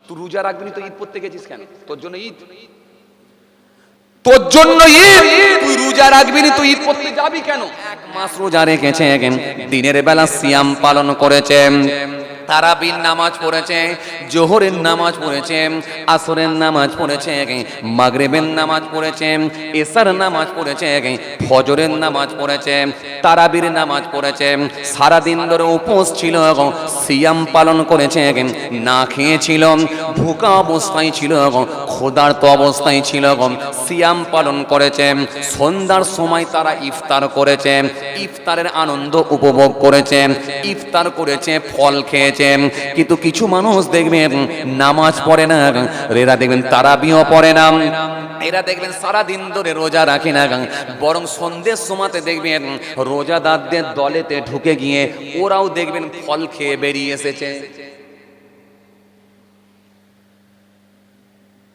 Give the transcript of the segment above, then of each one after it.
তুই রোজা রাখবি না তো ঈদ পড়তে গেছিস কেন? তোর জন্য ঈদ, তোর জন্য ঈদ, তুই রোজা রাখবি না তুই ঈদ পড়তে যাবি কেন? এক মাস রোজা রেখেছে, দিনের বেলা সিয়াম পালন করেছে, তারাবির নামাজ পড়েছে, জোহরের নামাজ পড়েছে, আসরের নামাজ পড়েছে, মাগরিবের নামাজ পড়েছে, এশার নামাজ পড়েছে, ফজরের নামাজ পড়েছে, তারাবির নামাজ পড়েছে, সারা দিন ধরে উপোস ছিল, সিয়াম পালন করেছে, না খেয়েছিল, ভুকা অবস্থায় ছিল, ক্ষুধার্ত অবস্থায় ছিল, সিয়াম পালন করেছে, সন্ধ্যার সময় তারা ইফতার করেছে, ইফতারের আনন্দ উপভোগ করেছে, ইফতার করেছে, ফল খেয়েছে। কিন্তু কিছু মানুষ দেখবেন নামাজ পড়ে না, এরা দেখবেন তারাবিও পড়ে না, এরা দেখবেন সারা দিন ধরে রোজা রাখে না, বরং সন্ধ্যের সময়তে দেখবেন রোজাদারদের দলেতে ঢুকে গিয়ে ওরাও দেখবেন ফল খেয়ে বেরিয়ে এসেছে।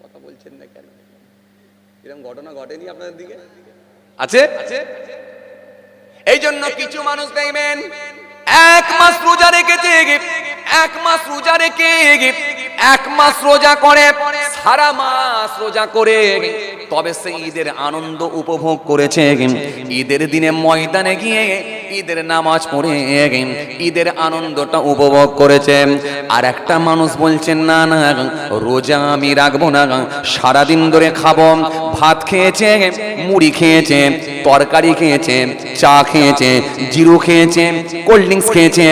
কথা বলছেন না কেন? এরকম ঘটনা ঘটেনি আপনাদের দিকে? আছে। এই জন্য কিছু মানুষ দেখবেন এক মাস রোজা রেখেছে, এক মাস রোজা রেখে এক মাস রোজা করে, সারা মাস রোজা করে, তবে সে ঈদের আনন্দ উপভোগ করেছে, ঈদের দিনে ময়দানে গিয়ে ঈদের নামাজ পড়ে ঈদের আনন্দটা উপভোগ করেছে। আর একটা মানুষ বলছেন না না রোজা আমি রাখবো না, সারাদিন ধরে খাবো, ভাত খেয়েছে, মুড়ি খেয়েছে, তরকারি খেয়েছে, চা খেয়েছে, জিরু খেয়েছে, কোল্ড ড্রিঙ্কস খেয়েছে,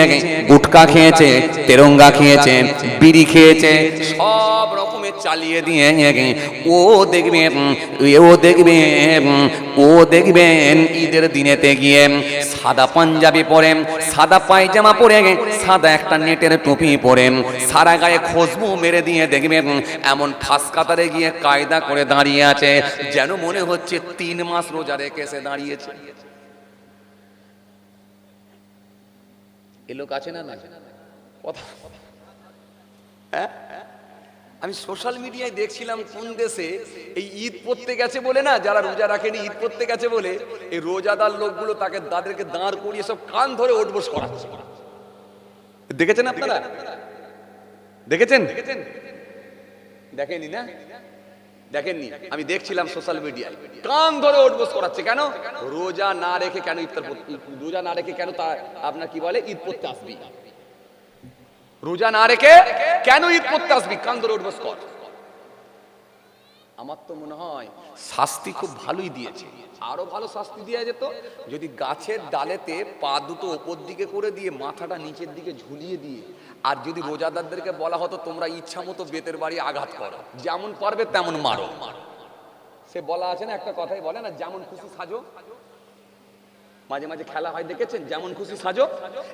গুটকা খেয়েছে, তেরঙ্গা খেয়েছে, বিড়ি খেয়েছে, সব রকমের চালিয়ে দিয়ে ও দেখবেন ঈদের দিনেতে গিয়ে সাদা পাঞ্জাবি পরে, সাদা পায়জামা পরে, সাদা একটা নেটের টুপি পরে, সারা গায়ে খুশবু মেরে দিয়ে দেখবেন এমন ঠাস কাতারে গিয়ে কায়দা করে দাঁড়িয়ে আছে, যেন মনে হচ্ছে 3 মাস রোজা রেখে সে দাঁড়িয়েছে। এ লোক আছে না? না কথা, হ্যাঁ। আমি সোশ্যাল মিডিয়ায় দেখছিলাম কোন দেশে এই ঈদ পড়তে গেছে বলে না, যারা রোজা রাখেনি ঈদ পড়তে গেছে বলে এই রোজাদার লোকগুলো তাদেরকে দাঁড় করিয়ে সব কান ধরে ওঠবোস করাচ্ছে। দেখেছেন আপনারা? দেখেছেন? দেখেনি না? দেখেননি? আমি দেখছিলাম সোশ্যাল মিডিয়ায়, কান ধরে ওঠবোস করাচ্ছে। কেন? রোজা না রেখে কেন ইফতার, রোজা না রেখে কেন তা আপনার কি বলে ঈদ পড়তে আসবি? রোজা না রেখে কেন ঈদ পড়তে আসবি? কান ধরে উঠবস কর। আমার তো মনে হয় শাস্তি খুব ভালোই দিয়েছে, আরো ভালো শাস্তি দেওয়া যেত যদি গাছের ডালেতে পা দুটো ওপর দিকে করে দিয়ে মাথাটা নিচের দিকে ঝুলিয়ে দিয়ে, আর যদি রোজাদারদেরকে বলা হতো তোমরা ইচ্ছা মতো বেতের বাড়ি আঘাত করো, যেমন পারবে তেমন মারো। সে বলা আছে না, একটা কথাই বলে না, যেমন খুশি সাজো। মাঝে মাঝে খেলা হয় দেখেছেন, যেমন খুশি সাজো।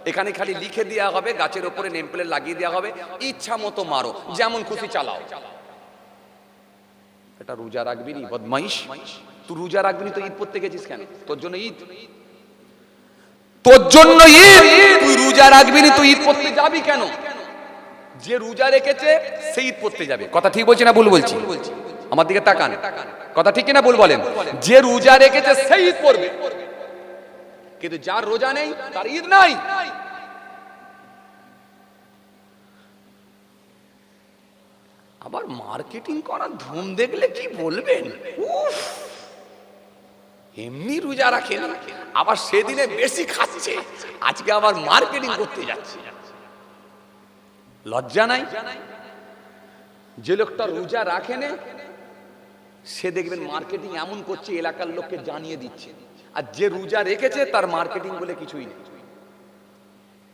এখানে খালি লিখে দেওয়া হবে, গাছের উপরে নেম প্লেট লাগিয়ে দেওয়া হবে, ইচ্ছা মতো মারো, যেমন খুশি চালাও। এটা রোজা রাখবি নি বদমাইশ? তুই রোজা রাখবি নি তো ঈদ পড়তে গেছিস কেন? তোর জন্য ঈদ, তোর জন্য ঈদ, তুই রোজা রাখবি নি তুই ঈদ পড়তে যাবি কেন? যে রোজা রেখেছে সে ঈদ পড়তে যাবে। কথা ঠিক বলছি না ভুল বলছি? আমার দিকে তাকান, কথা ঠিক কিনা ভুল বলেন? যে রোজা রেখেছে সে ঈদ পড়বে, কিন্তু যার রোজা নেই তার ঈদ নাই। আবার মার্কেটিং করার ধুম দেখলে কি বলবেন, উফ, এমনি রোজা রাখেন আবার সেদিনে বেশি খাচ্ছে, আজকে আবার মার্কেটিং করতে যাচ্ছে। লজ্জা নাই? যে লোকটা রোজা রাখে না সে দেখবেন মার্কেটিং এমন করছে এলাকার লোককে জানিয়ে দিচ্ছে, আর যে রোজা রেখেছে তার মার্কেটিং বলে কিছুই নেই।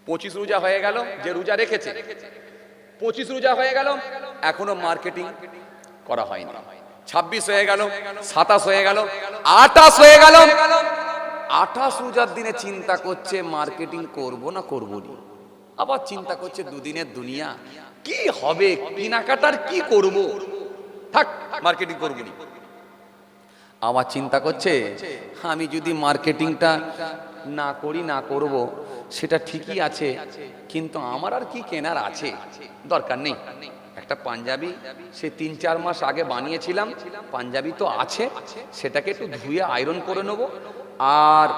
25 রোজা হয়ে গেল, যে রোজা রেখেছে 25 রোজা হয়ে গেল, এখনো মার্কেটিং করা হয়নি। 26 হয়ে গেল, 27 হয়ে গেল, 28 হয়ে গেল, 28 রোজার দিনে চিন্তা করছে মার্কেটিং করব না করব না। আবার চিন্তা করছে দুদিনের দুনিয়া, কি হবে, কেনাকাটার কি করব, থাক মার্কেটিং করব না। আবার চিন্তা করছে আমি যদি মার্কেটিংটা না করি, না করব, সেটা ঠিকই আছে, কিন্তু আমার আর কি কেনার আছে, দরকার নেই। একটা পাঞ্জাবি সে 3-4 মাস আগে বানিয়েছিলাম, পাঞ্জাবি তো আছে, সেটাকে একটু ধুয়ে আয়রন করে নেব। আর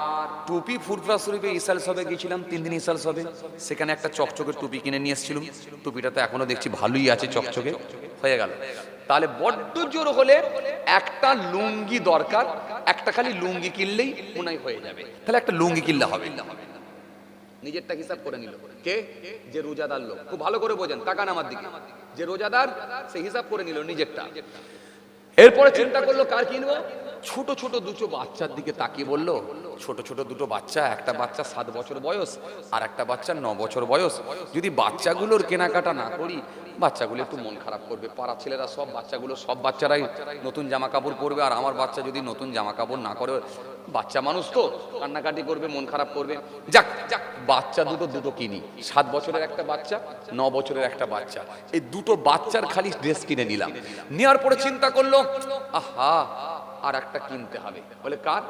টুপি ফুরফুরা শরীফে ইসাল সবে গিয়েছিলাম, 3 দিন ইসাল সবে, সেখানে একটা চকচকে টুপি কিনে নিয়ে এসেছিলাম। টুপিটা তো এখনো দেখছি ভালোই আছে, চকচকে। হয়ে গেল। তাহলে বড্ড জোর হলে একটা লুঙ্গি দরকার, একটা খালি লুঙ্গি কিনলেই মনে হয় হয়ে যাবে। তাহলে একটা লুঙ্গি কিনলে হবে। নিজেরটা হিসাব করে নিল কে? যে রোজাদার লোক। খুব ভালো করে বোঝেন, তাকান আমার দিকে। যে রোজাদার সে হিসাব করে নিল নিজেরটা। এরপরে চিন্তা করলো কার কিনবো? ছোট ছোট দুটো বাচ্চার দিকে তাকিয়ে বলল, ছোট ছোট দুটো বাচ্চা, একটা বাচ্চা 7 বছর বয়স আর একটা বাচ্চা 9 বছর বয়স। যদি বাচ্চাগুলোর কেনাকাটা না করি, বাচ্চাগুলো একটু মন খারাপ করবে। পাড়া ছেলেরা সব বাচ্চাগুলো, সব বাচ্চারাই নতুন জামা কাপড় পরবে, আর আমার বাচ্চা যদি নতুন জামা কাপড় না করে, বাচ্চা মানুষ তো কান্নাকাটি করবে, মন খারাপ করবে। যাক যাক, বাচ্চা দুটো কিনি। 7 বছরের একটা বাচ্চা, 9 বছরের একটা বাচ্চা, এই দুটো বাচ্চার খালি ড্রেস কিনে নিলাম। নেওয়ার পরে চিন্তা করলো, আহা আর একটা কিনতে হবে। বলে কার?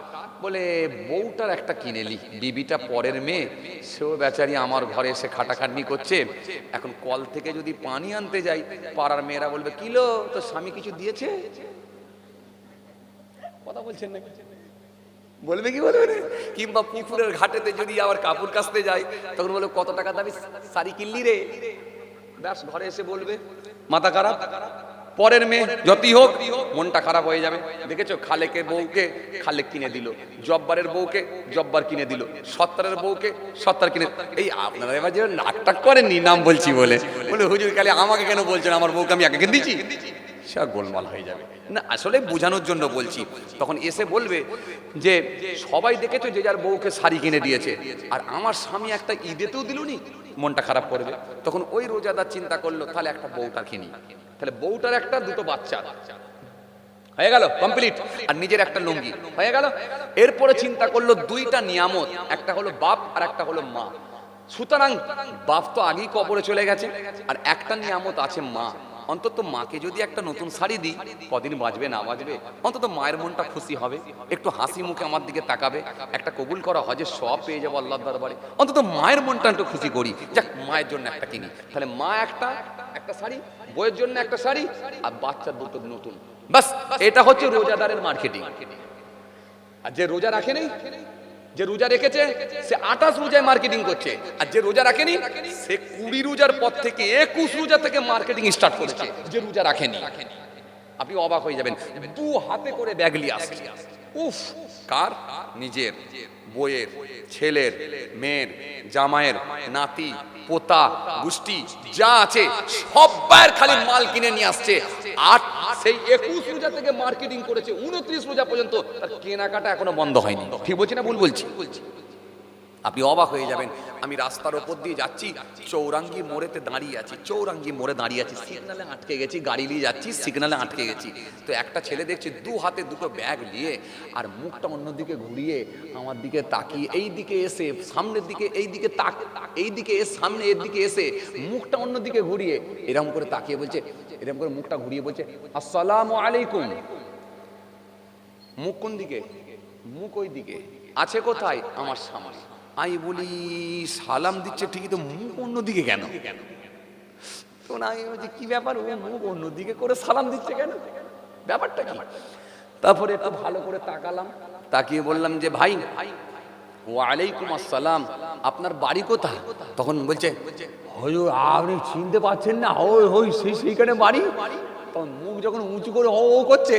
বলে বউটার একটা কিনে নি। বিবিটা পরের মেয়ে, সেও বেচারি আমার ঘরে এসে খাটাখাটনি করছে। এখন কল থেকে যদি পানি আনতে যাই, পাড়ার মেয়েরা বলবে, কিলো তো স্বামী কিছু দিয়েছে? কথা বলছেন না? বলবে কি বলবে? কিংবা পুকুরের ঘাটেতে যদি আবার কাপড় কাচতে যাই, তখন বলবে কত টাকা দামি শাড়ি কিনলি রে? ব্যাস, ঘরে এসে বলবে মাথা খারাপ। পরের মেয়ে যতই হোক মনটা খারাপ হয়ে যাবে। দেখেছো, খালেকের বউকে খালেক কিনে দিল, জব্বারের বউকে জব্বার কিনে দিল, সত্তারের বউকে সত্তার কিনে। এই আপনারা এবার যে নাটক করেননি নাম বলছি বলে, বলে হুজুর খালি আমাকে কেন বলছেন, আমার বউকে আমি একে কিনে দিচ্ছি? সে গোলমাল হয়ে যাবে না, আসলে বোঝানোর জন্য বলছি। তখন এসে বলবে যে সবাই দেখেছো যে যার বউকে শাড়ি কিনে দিয়েছে, আর আমার স্বামী একটা ঈদেতেও দিলুনি, মনটা খারাপ করবে। তখন ওই রোজাদার চিন্তা করলো, তাহলে একটা বউটা কিনি। তাহলে বউটার একটা, দুটো বাচ্চা হয়ে গেল কমপ্লিট, আর নিজের একটা লুঙ্গি হয়ে গেল। এরপরে চিন্তা করলো দুইটা নিয়ামত, একটা হলো বাপ আর একটা হলো মা। সুতরাং বাপ তো আগেই কবরে চলে গেছে, আর একটা নিয়ামত আছে মা। অন্তত মাকে যদি একটা নতুন শাড়ি দিই, কদিন বাঁচবে না বাঁচবে, অন্তত মায়ের মনটা খুশি হবে, একটু হাসি মুখে আমার দিকে তাকাবে, একটা কবুল করা হজের সব পেয়ে যাবো আল্লাহর দরবারে। অন্তত মায়ের মনটা একটু খুশি করি, যাক মায়ের জন্য একটা কিনি। তাহলে মা একটা শাড়ি, বইয়ের জন্য একটা শাড়ি, আর বাচ্চার দুটো নতুন। বাস, এটা হচ্ছে রোজাদারের মার্কেটিং। আর যে রোজা রাখে নেই, যে রোজা রেখেছে সে 28 রোজায় মার্কেটিং করছে, আর যে রোজা রাখেনি সে 20 রোজার পর থেকে 21 রোজা থেকে মার্কেটিং স্টার্ট করেছে। যে রোজা রাখেনি, আপনি অবাক হয়ে যাবেন, 2 হাতে করে ব্যাগ নিয়ে আসছে। উফ, কার? নিজের, বইয়ের, ছেলের, মেয়ের, জামাইয়ের, নাতি, পোতা, গুষ্টি যা আছে সবার খালি মাল কিনে নিয়ে আসছে। আর সেই 21 রোজা থেকে মার্কেটিং করেছে 29 রোজা পর্যন্ত, তার কেনাকাটা এখনো বন্ধ হয়নি। ঠিক বলছি না ভুল বলছি? আপনি অবাক হয়ে যাবেন। আমি রাস্তার ওপর দিয়ে যাচ্ছি, চৌরাঙ্গি মোড়েতে দাঁড়িয়ে আছি, চৌরাঙ্গি মোড়ে দাঁড়িয়ে আছি, সিগনালে আটকে গেছি, গাড়ি নিয়ে যাচ্ছি, সিগনালে আটকে গেছি। তো একটা ছেলে দেখছি 2 হাতে দুটো ব্যাগ নিয়ে, আর মুখটা অন্যদিকে ঘুরিয়ে আমার দিকে তাকিয়ে, এই দিকে এসে সামনের দিকে, এই দিকে এই দিকে সামনে, এর দিকে এসে মুখটা অন্যদিকে ঘুরিয়ে এরকম করে তাকিয়ে বলছে, এরকম করে মুখটা ঘুরিয়ে বলছে, আসসালামু আলাইকুম। মুখ কোন দিকে? মুখ ওই দিকে। আছে কোথায়? আমার সামনে। আমি বলি সালাম দিচ্ছে ঠিকই, তো মুখ অন্যদিকে কেন? তো না, আমি বলছি কি ব্যাপার, ও মুখ অন্যদিকে করে সালাম দিচ্ছে কেন, ব্যাপারটা কি? তারপরে একটু ভালো করে তাকালাম, তাকিয়ে বললাম যে ভাই, ওয়ালাইকুম আসসালাম, আপনার বাড়ি কোথায়? তখন বলছে, হুজুর আপনি চিনতে পারছেন না, ওই সেইখানে বাড়ি। তখন মুখ যখন উঁচু করে ও করছে,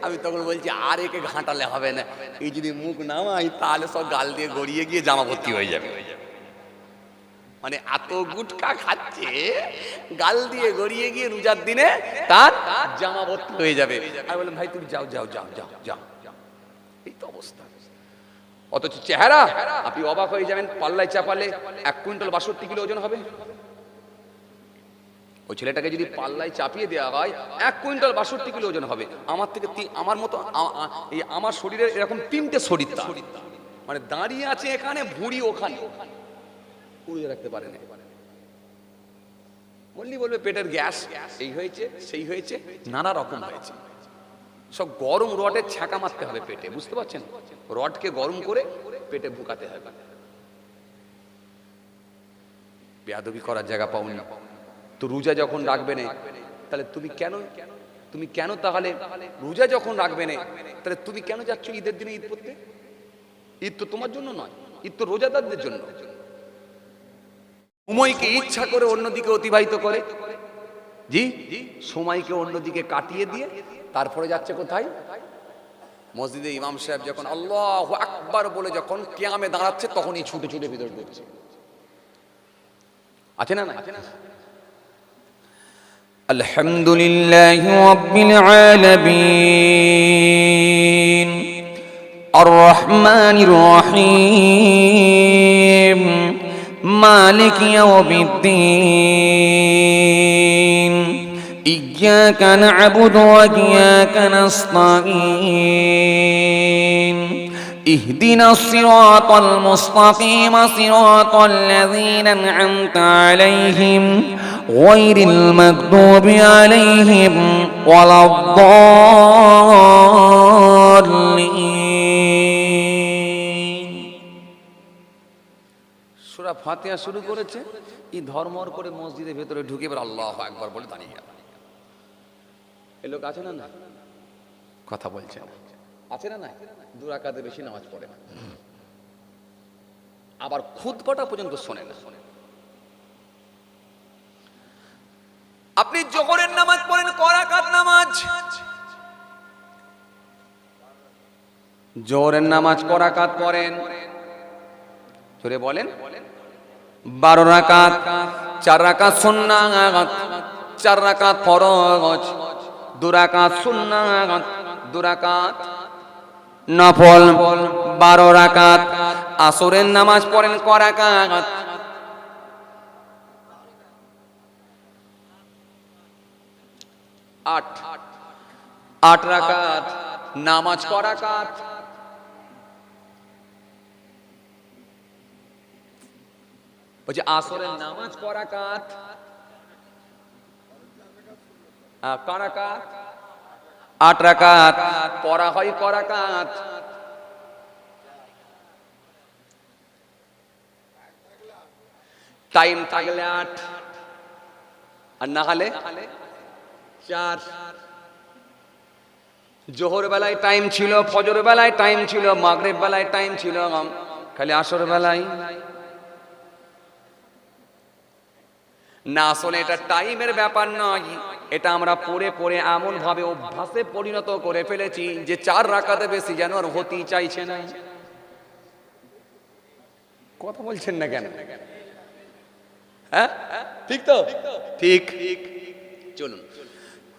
আমি তখন বলছি আর একে ঘাঁটালে হবে না, এই যদি মুখ নামাই তাহলে সব গাল দিয়ে গড়িয়ে গিয়ে জামা ভর্তি হয়ে যাবে। মানে এত গুটকা খাচ্ছে, গাল দিয়ে গড়িয়ে গিয়ে রোজার দিনে তার জামা ভর্তি হয়ে যাবে। আমি বললাম ভাই তুমি যাও যাও যাও যাও যাও, এই তো অবস্থা। অথচ চেহারা আপনি অবাক হয়ে যাবেন, পাল্লায় চাপালে 1 কুইন্টাল 62 কিলো ওজন হবে। ওই ছেলেটাকে যদি পাল্লায় চাপিয়ে দেওয়া হয় 1 কুইন্টাল 62 কিলো ওজন হবে। আমার থেকে আমার মতো আমার শরীরের এরকম 3টে শরীর, মানে দাঁড়িয়ে আছে এখানে, ভুঁড়ি ওখানে, উড়িয়ে রাখতে পারে না। বলবে পেটের গ্যাস এই হয়েছে সেই হয়েছে, নানা রকম হয়েছে। সব গরম রডের ছ্যাঁকা মারতে হবে পেটে, বুঝতে পারছেন? রডকে গরম করে পেটে ঢুকাতে হবে। বেয়াদবি করার জায়গা পাওনি। তো রোজা যখন রাখবে না, তাহলে তুমি কেন তাহলে রোজা যখন রাখবে না, তাহলে তুমি কেন যাচ্ছ ঈদের দিনে ঈদ করতে? ঈদ তো তোমার জন্য নয়, ঈদ তো রোজাদারদের জন্য। সময়কে ইচ্ছা করে অন্যদিকে অতিবাহিত করে, জি, সময়কে অন্যদিকে কাটিয়ে দিয়ে তারপরে যাচ্ছে কোথায়? মসজিদে ইমাম সাহেব যখন আল্লাহু আকবার বলে যখন কিয়ামে দাঁড়াচ্ছে তখনই ছুটে ছুটে ভিতর ঢুকছে। আছে না? না আলহামদুলিল্লাহি রাব্বিল আলামিন আর রহমানির রহিম মালিক ইয়াউমিদ্দিন ইয়্যাকা না'বুদু ওয়া ইয়্যাকা নাস্তাঈন ইহদিনাস সিরাতাল মুস্তাকিম সিরাতাল লাযীনা আন'আমতা আলাইহিম গায়রিল মাগদুবি আলাইহিম ওয়ালাদ-দাল্লিন। সূরা ফাতিহা শুরু করেছে, এই ধর্মর করে মসজিদের ভেতরে ঢুকে এবার আল্লাহু আকবার বলে দাঁড়িয়ে গেল। এই লোক আছে না? না কথা বলছে না, আছে না? না দু রাকাতে বেশি নামাজ পড়ে না, আবার খুতবাটা পর্যন্ত শোনে না। আপনি জোহরের নামাজ পড়েন ক রাকাত নামাজ? জোহরের নামাজ ক রাকাত পড়েন? জোরে বলেন। 12 রাকাত। 4 রাকাত সুন্নাত, 4 রাকাত ফরজ, 2 রাকাত সুন্নাত, 2 রাকাত নফল, 12 রাকাত। আসরের নামাজ পড়েন ক রাকাত? 8 রাকাত। নামাজ ক রাকাত? বলছি আসরের নামাজ ক রাকাত? ক রাকাত? 8 রাকাত। পড়া হয় ক রাকাত? টাইম থাকলে 8 আর না হলে 4। জোহর বেলায় টাইম ছিল, ফজর বেলায় টাইম ছিল, মাগরিব বেলায় টাইম ছিল, খালি আসর বেলায় না। আসলে এটা টাইমের ব্যাপার নয়, এটা আমরা পড়ে পড়ে এমন ভাবে অভ্যাসে পরিণত করে ফেলেছি যে 4 রাকাতে বেশি যেন আর হতেই চাইছে না। কথা বলছেন না কেন? হ্যাঁ ঠিক তো? ঠিক। চলুন,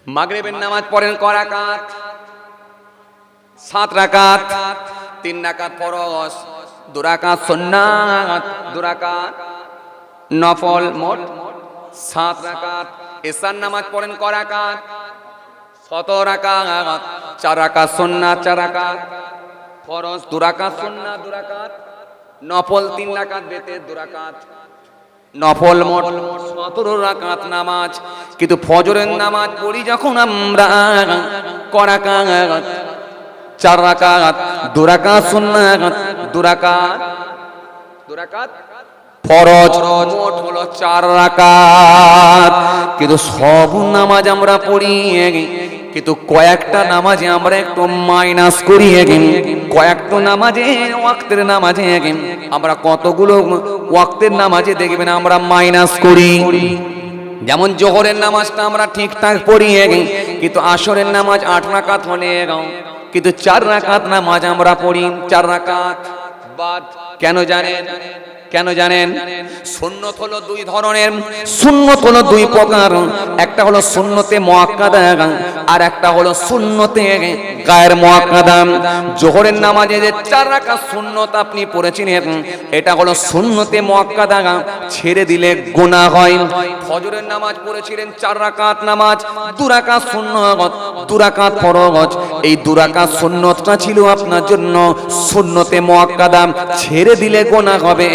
মাগরিবের নামাজ পড়েন ক রাকাত? 7 রাকাত। 3 রাকাত ফরজ, 2 রাকাত সুন্নাত, 2 রাকাত নফল, মোট 7 রাকাত। এশার নামাজ পড়েন ক রাকাত? 17 রাকাত। 4 রাকাত সুন্নাত, 4 রাকাত ফরজ, 2 রাকাত সুন্নাত, 2 রাকাত নফল, 3 রাকাত বেতের, 2 রাকাত নফল, মোট 17 রাকাত নামাজ। কিন্তু ফজরের নামাজ পড়ি যখন আমরা ক রাকাত? 4 রাকাত। 2 রাকাত সুন্নাত, 2 রাকাত ফরজ, মোট হলো 4 রাকাত। কিন্তু সব নামাজ আমরা পড়ি, কিন্তু কয়েকটা নামাজে আমরা একটু মাইনাস করি। কয়েকটা নামাজে, ওয়াক্তের নামাজে আমরা কতগুলো ওয়াক্তের নামাজে দেখবেন আমরা মাইনাস করি। যেমন জোহরের নামাজটা আমরা ঠিকঠাক পড়ি, কিন্তু আসরের নামাজ 8 রাকাত হলে কিন্তু 4 রাকাত নামাজ আমরা পড়ি, 4 রাকাত বাদ। কেন জানেন? কেন জানেন? সুন্নত হলো 2 ধরনের, সুন্নত হলো 2 প্রকার। একটা হলো সুন্নতে মুআক্কাদা আর একটা হলো সুন্নতে গায়ের মুআক্কাদা। জোহরের নামাজে যে 4 রাকাত সুন্নত আপনি পড়েছেন, এটা হলো সুন্নতে মুআক্কাদা, ছেড়ে দিলে গুনাহ হয়। ফজরের নামাজ পড়েছিলেন 4 রাকাত নামাজ, 2 রাকাত সুন্নত, 2 রাকাত ফরজ। এই 2 রাকাত সুন্নতটা ছিল আপনার জন্য সুন্নতে মুআক্কাদা, ছেড়ে দিলে গুনাহ হবে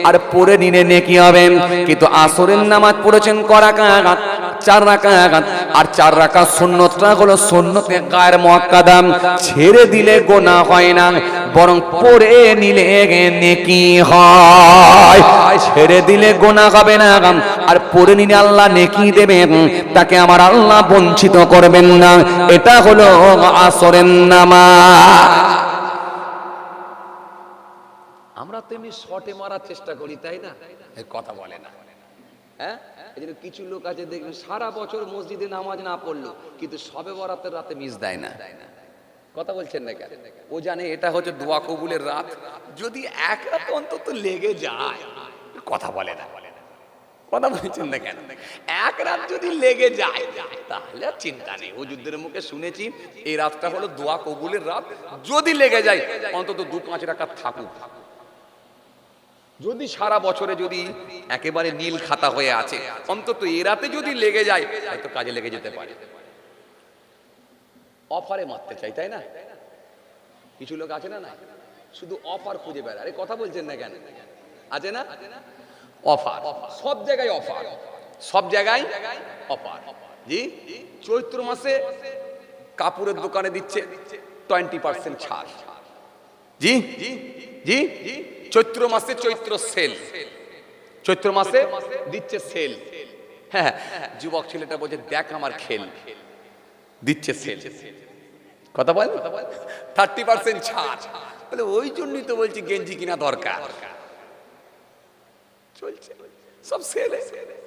আর পড়ে নিলে নেকি হবে। কিন্তু আসরের নামাজ পড়েছেন ক রাকাত? 4 রাকাত। আর 4 রাকাত সুন্নতটা হলো সুন্নতে গায়ের মুআক্কাদা, ছেড়ে দিলে গুনাহ হয় না, বরং পড়ে নিলে নেকি হয়। ছেড়ে দিলে গুনাহ হবে না আর পড়ে নিলে আল্লাহ নেকি দেবেন, তাকে আমার আল্লাহ বঞ্চিত করবেন না। এটা হলো আসরের নামাজ। আমরা তো এমনি শর্টে মারার চেষ্টা করি, তাই না? কথা বলে না। হ্যাঁ এই জন্য কিছু লোক আছে দেখবেন সারা বছর মসজিদে নামাজ না পড়লো কিন্তু সবে বরাতের রাতে মিস দেয় না। কথা বলছেন না কেন? ও জানে এটা হচ্ছে দোয়া কবুলের রাত, যদি এক রাত অন্তত লেগে যায়। কথা বলে না, কথা বলছেন না কেন? এক রাত যদি লেগে যায় তাহলে আর চিন্তা নেই। ও যুদ্ধের মুখে শুনেছি এই রাতটা হলো দোয়া কবুলের রাত, যদি লেগে যায় অন্তত 2-5 রাকাত থাকুক। যদি সারা বছরে যদি একেবারে নীল খাতা হয়ে আছে, অন্তত এই রাতে যদি লেগে যায় হয়তো কাজে লেগে যেতে পারে। অফারে মারতে চাই, তাই না? কিছু লোক আছে না, না শুধু অফার খুঁজে বেড়ায়। আরে কথা বলছেন না কেন? আছে না অফার, সব জায়গায় অফার, সব জায়গায় অফার। জি, চৈত্র মাসে কাপড়ের দোকানে দিচ্ছে 20% ছাড়। জি জি জি, চৈত্র মাসে চৈত্র সেল, চৈত্র মাসে দিচ্ছে সেল। হ্যাঁ, যুবক ছেলেটা বলছে দেখ আমার খেল, দিচ্ছে সেল। কথা বল, 30% ছাড়। বলে ওই জন্যই তো বলছি গেঞ্জি কিনা দরকার। চলছে সব সেল,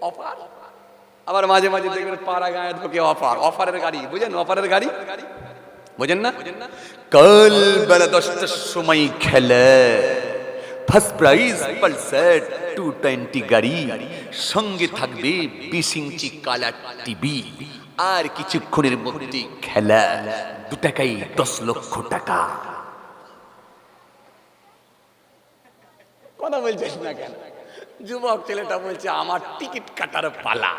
অফার। আবার মাঝে মাঝে দেখবেন পাড়া গায়ে ঢোকে অফার, অফারের গাড়ি, বুঝেন? অফারের গাড়ি বুঝেন না? কাল বেলা 10টার সময় খেলে ফার্স্ট প্রাইজ পালসার 220 গাড়ি, সঙ্গে থাকবে 20 ইঞ্চি কালার টিভি, আর কিছুক্ষণের মধ্যে খেলা 2 টাকায় 10 লক্ষ টাকা। কথা বলছেন না কেন? যুবক ছেলেটা বলছে আমার টিকিট কাটার পালা।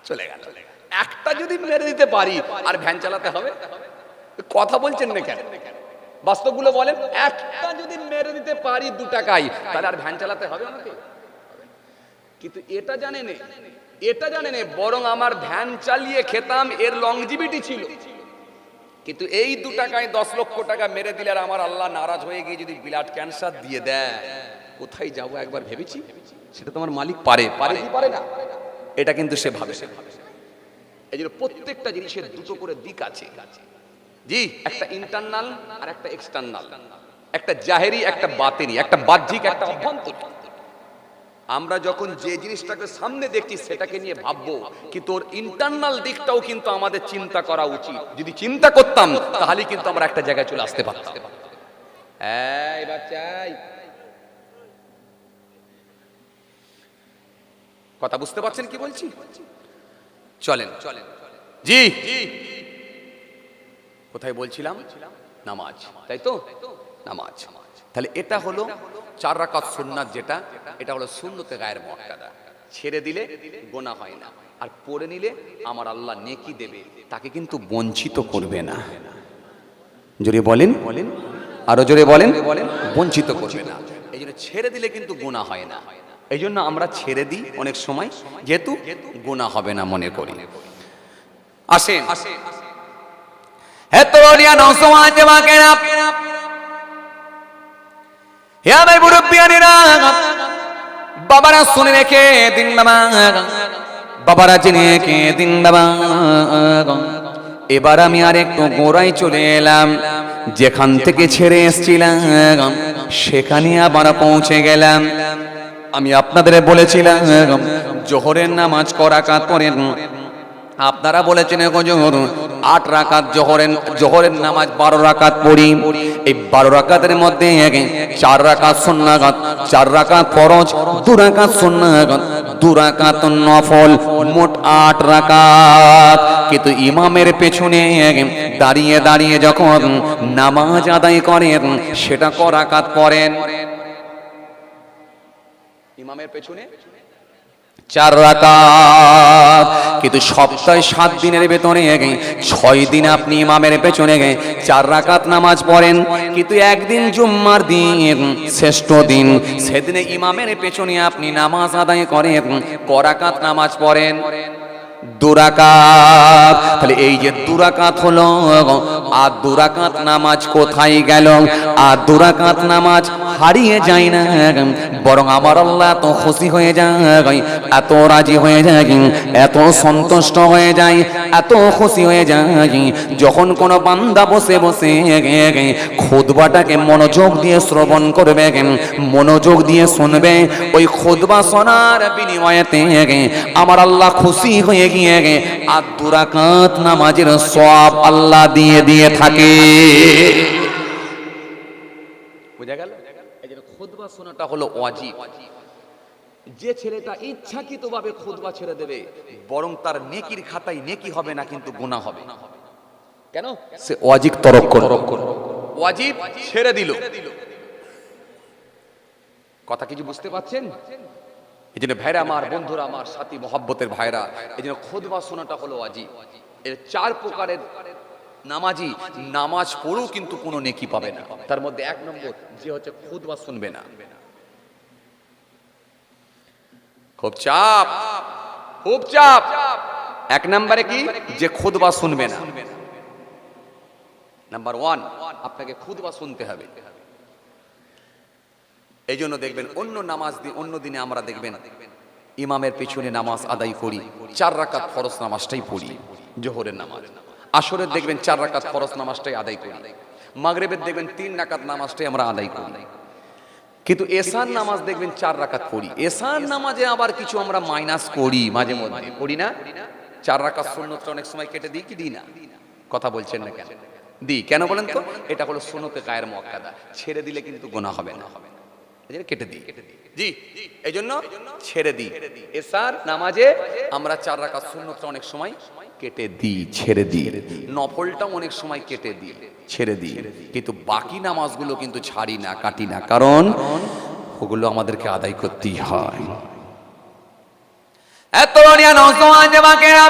চলে গেল। একটা যদি মেরে দিতে পারি আর ভ্যান চালাতে হবে? কথা বলছেন না কেন? বাস্তবগুলো বলেন। একটা যদি মেরে দিতে পারি 2 টাকায়, তাহলে আর ভ্যান চালাতে হবে আমাকে? কিন্তু এটা জানে না, এটা জানে না, বরং আমার ভ্যান চালিয়ে খেতাম এর লংজিভিটি ছিল। কিন্তু এই 2 টাকায় 10 লক্ষ টাকা মেরে দিলে আর আমার আল্লাহ নারাজ হয়ে গিয়ে যদি ব্লাড ক্যান্সার দিয়ে দেয়, কোথায় যাবো একবার ভেবেছি? সেটা তোমার মালিক পারে, পারে কি পারে না? এটা কিন্তু সে ভাবে। এই জন্য প্রত্যেকটা জিনিসের দুটো করে দিক আছে। জি, একটা ইন্টারনাল আর একটা এক্সটার্নাল, একটা জাহেরি একটা বাতিনি, একটা বাহ্যিক একটা অভ্যন্তরীণ। আমরা যখন যে জিনিসটাকে সামনে দেখছি সেটাকে নিয়ে ভাববো, কিন্তু ওর ইন্টারনাল দিকটাও কিন্তু আমাদের চিন্তা করা উচিত। যদি চিন্তা করতাম তাহলে কিন্তু আমরা একটা জায়গায় চলে আসতে পারতাম। এই বাচ্চাই, কথা বুঝতে পারছেন কি বলছি? চলেন চলেন। জি, কোথায় বলছিলাম? নামাজ, তাই তো? নামাজ। তাহলে এটা হলো 4 রাকাত সুন্নাত, যেটা এটা হলো সুন্নতে গায়ের মুআক্কাদা। ছেড়ে দিলে গোনা হয় না, আর পড়ে নিলে আমার আল্লাহ নেকি দেবে, তাকে কিন্তু বঞ্চিত করবে না। জোরে বলেন, আরো জোরে বলেন, বঞ্চিত করবে না। এই জন্য ছেড়ে দিলে কিন্তু গোনা হয় না। এই জন্য আমরা ছেড়ে দিই অনেক সময়, যেহেতু গোনা হবে না মনে করি। আসেন, হেতরিয়া নওসওয়ান জামাকেরা, হে আমার মুরব্বিয়ানেরা, বাবারা শুনে রেখে দিন বাবা, বাবারা জেনে রেখে দিন বাবা। এবার আমি আর একটু গোড়ায় চলে এলাম, যেখান থেকে ছেড়ে এসেছিলাম সেখানে আবার পৌঁছে গেলাম। আমি আপনাদের বলেছিলাম জোহরের নামাজ ক রাকাত পড়েন? আপনারা বলেছেন 8 রাকাত। জোহরের নামাজ 12 রাকাত পড়ি। এই 12 রাকাতের মধ্যে 4 রাকাত সুন্নাত, 4 রাকাত ফরজ, 2 রাকাত সুন্নাত, 2 রাকাত নফল, মোট 8 রাকাত। কিন্তু ইমামের পেছনে দাঁড়িয়ে দাঁড়িয়ে যখন নামাজ আদায় করেন সেটা ক রাকাত পড়েন? ইমামের পেছনে 4 রাকাত। কিন্তু সপ্তাহে 7 দিনের ভেতরে 6 দিন আপনি ইমামের পেছনে 4 রাকাত নামাজ পড়েন। কিন্তু একদিন জুম্মার দিন, শ্রেষ্ঠ দিন, সেদিনে ইমামের পেছনে আপনি নামাজ আদায় করেন, ক রাকাত নামাজ পড়েন? 2 রাকাত। তাহলে এই যে 2 রাকাত হলো আর 2 রাকাত নামাজ কোথায় গেল? আর 2 রাকাত নামাজ হারিয়ে যায় না, বরং আমার আল্লাহ এত খুশি হয়ে যায়, এত রাজি হয়ে যায়, এত সন্তুষ্ট হয়ে যায়, এত খুশি হয়ে যায়, যখন কোনো বান্দা বসে বসে খুতবাটাকে মনোযোগ দিয়ে শ্রবণ করবে, মনোযোগ দিয়ে শুনবে, ওই খুতবা শোনার বিনিময়েতে আমার আল্লাহ খুশি হয়ে গিয়ে আর 2 রাকাত নামাজের সওয়াব আল্লাহ দিয়ে দিয়ে থাকে। বুঝা গেল? এই যে খুতবা শোনাটা হলো ওয়াজিব। যে ছেলেটা ইচ্ছাকৃতভাবে খুতবা ছেড়ে দেবে, বরং তার নেকির খাতায় নেকি হবে না, কিন্তু গুনাহ হবে। কেন? সে ওয়াজিব তরক করল, ওয়াজিব ছেড়ে দিল। কথা কিছু বুঝতে পারছেন? এই জন্য ভাইরা আমার, বন্ধুরা আমার, সাথী মহব্বতের ভাইরা, এই জন্য খুতবা শোনাটা হলো ওয়াজিব। এর 4 প্রকারের নামাজি নামাজ পড়েও কিন্তু কোনো নেকি পাবে না। তার মধ্যে 1 নম্বর, যে হচ্ছে খুতবা শুনবে না। খুব চাপ, খুব চাপ। 1 নম্বরে কি? যে খুতবা শুনবে না। নাম্বার 1, আপনাকে খুতবা শুনতে হবে। এই জন্য দেখবেন অন্য দিনে আমরা দেখবেন ইমামের পেছনে নামাজ আদায় করি, 4 রাকাত ফরজ নামাজটাই পড়ি, জোহরের নামাজ। আসরের দেখবেন 4 রাকাত ফরজ নামাজটাই আদায় করি। মাগরিবের দেখবেন 3 রাকাত নামাজটাই আমরা আদায় করি। কিন্তু এশার নামাজ দেখবেন 4 রাকাত পড়ি। এশার নামাজে আবার কিছু আমরা মাইনাস করি, মাঝে মধ্যে করি না? 4 রাকাত সুন্নতটা অনেক সময় কেটে দিই কি দিই না? কথা বলছেন না কেন? দিই। কেন বলেন তো? এটা হলো সুন্নতে গায়ের মুআক্কাদা, ছেড়ে দিলে কিন্তু গুনাহ হবে না, কেটে দিই। জি, এই জন্য ছেড়ে দিই। এশার নামাজে আমরা 4 রাকাত সুন্নতটা অনেক সময় কেটে দিই, ছেড়ে দিই। নফলটাও অনেক সময় কেটে দিই, ছেড়ে দিই। কিন্তু বাকি নামাজগুলো কিন্তু ছাড়ি না, কাটি না, কারণ ওগুলো আমাদেরকে আদায় করতেই হয়। এত রানিয়া নওজওয়ান জামাকেরা,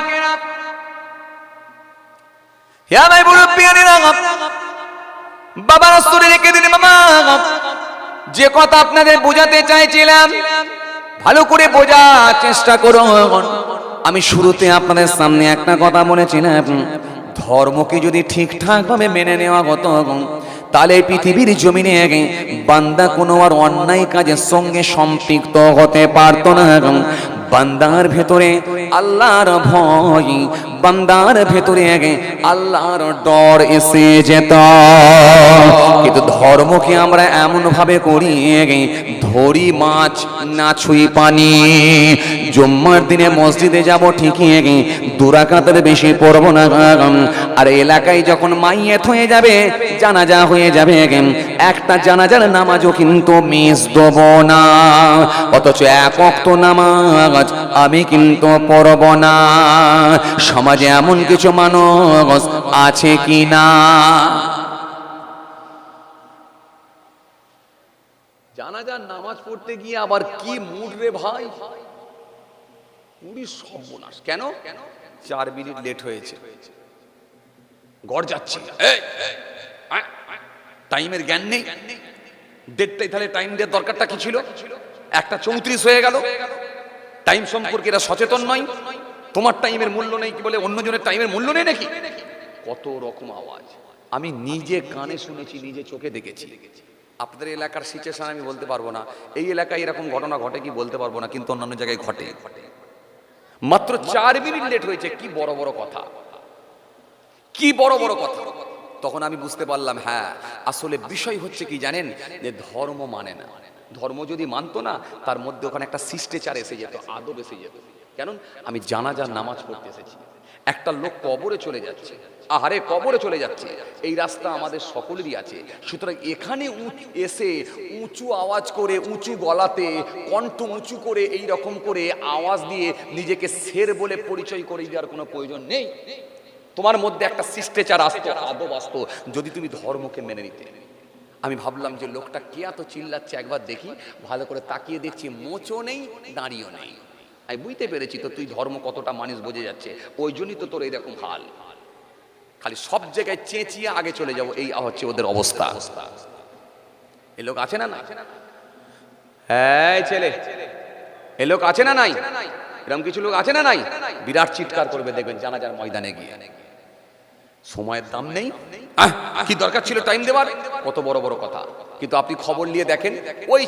হে ভাই মুরব্বিয়ানেরা, বাবা রাসূল রেখে দিন। বাবা, যে কথা আপনাদের বোঝাতে চাইছিলাম ভালো করে বোঝার চেষ্টা করুন। আমি শুরুতে আপনাদের সামনে একটা কথা বলেছিলাম, ধর্মকে যদি ঠিকঠাক ভাবে মেনে নেওয়া হতো, তাহলে পৃথিবীর জমিনে বান্দা কোনো আর অন্যায় কাজের সঙ্গে সম্পৃক্ত হতে পারত না। বান্দার ভেতরে আল্লাহর ভয়, বান্দার ভেতরে আল্লাহর ডর এসে যেত। কিন্তু ধর্মকে আমরা এমন ভাবে করি, ধরি মাছ না ছুঁই পানি। জুম্মার দিনে মসজিদে যাব ঠিকই, 2 রাকাতের বেশি পড়ব না। আর এলাকায় যখন মাইয়াত হয়ে যাবে, জানাজা হয়ে যাবে, একটা জানাজার নামাজও কিন্তু মিস দেব না। অথচ 1 ওয়াক্ত নামাজ আমি কিন্তু পড়ব না। সমাজে এমন কিছু মানুষ আছে কি না? জানাজার নামাজ পড়তে গিয়ে আবার কি মুড রে ভাই, পুরি সর্বনাশ। কেন? 4 মিনিট লেট হয়েছে, গড় যাচ্ছে, টাইমের জ্ঞান নেই। দেড়টাই, তাহলে টাইম দেওয়ার দরকারটা কি ছিল? 1:34 হয়ে গেল। টাইম সম্পর্কে এরা সচেতন নয়। তোমার টাইমের মূল্য নেই কি বলে অন্যজনের টাইমের মূল্য নেই নাকি? কত রকম আওয়াজ আমি নিজে কানে শুনেছি, নিজে চোখে দেখেছি। আপনাদের এলাকার সিচুয়েশন আমি বলতে পারবো না, এই এলাকায় এরকম ঘটনা ঘটে কি বলতে পারবো না, কিন্তু অন্যান্য জায়গায় ঘটে। মাত্র 4 মিনিট লেট হয়েছে, কি বড় বড় কথা, কি বড় বড় কথা। তখন আমি বুঝতে পারলাম, হ্যাঁ, আসলে বিষয় হচ্ছে কি জানেন, যে ধর্ম মানে না। ধর্ম যদি মানতো না, তার মধ্যে ওখানে একটা শিষ্টাচার এসে যেত, আদব এসে যেত। কেন? আমি জানাজার নামাজ পড়তে এসেছি, একটা লোক কবরে চলে যাচ্ছে, আহারে কবরে চলে যাচ্ছে, এই রাস্তা আমাদের সকলেরই আছে। সুতরাং এখানে এসে উঁচু আওয়াজ করে, উঁচু গলাতে, কণ্ঠ উঁচু করে, এই রকম করে আওয়াজ দিয়ে নিজেকে শের বলে পরিচয় করে দেওয়ার কোনো প্রয়োজন নেই। তোমার মধ্যে একটা শিষ্টাচার আসতো, আদব আসতো, যদি তুমি ধর্মকে মেনে নিতে। আমি ভাবলাম যে লোকটা কে এত চিল্লাচ্ছে, একবার দেখি। ভালো করে তাকিয়ে দেখছি মোচও নেই, দাঁড়িয়েও নেই। আমি বুঝতে পেরেছি তো তুই ধর্ম কতটা মানুষ বোঝে যাচ্ছে, ওই জন্যই তো তোর এরকম হাল। খালি সব জায়গায় চেঁচিয়ে আগে চলে যাবো, এই হচ্ছে ওদের অবস্থা। এ লোক আছে না না? হ্যাঁ ছেলে, এ লোক আছে না নাই? এরকম কিছু লোক আছে না নাই? বিরাট চিৎকার করবে দেখবেন জানাজার ময়দানে গিয়ে। সময়ের দাম নেই, কি দরকার ছিল টাইম দেওয়ার, কত বড় বড় কথা। কিন্তু আপনি খবর নিয়ে দেখেন ওই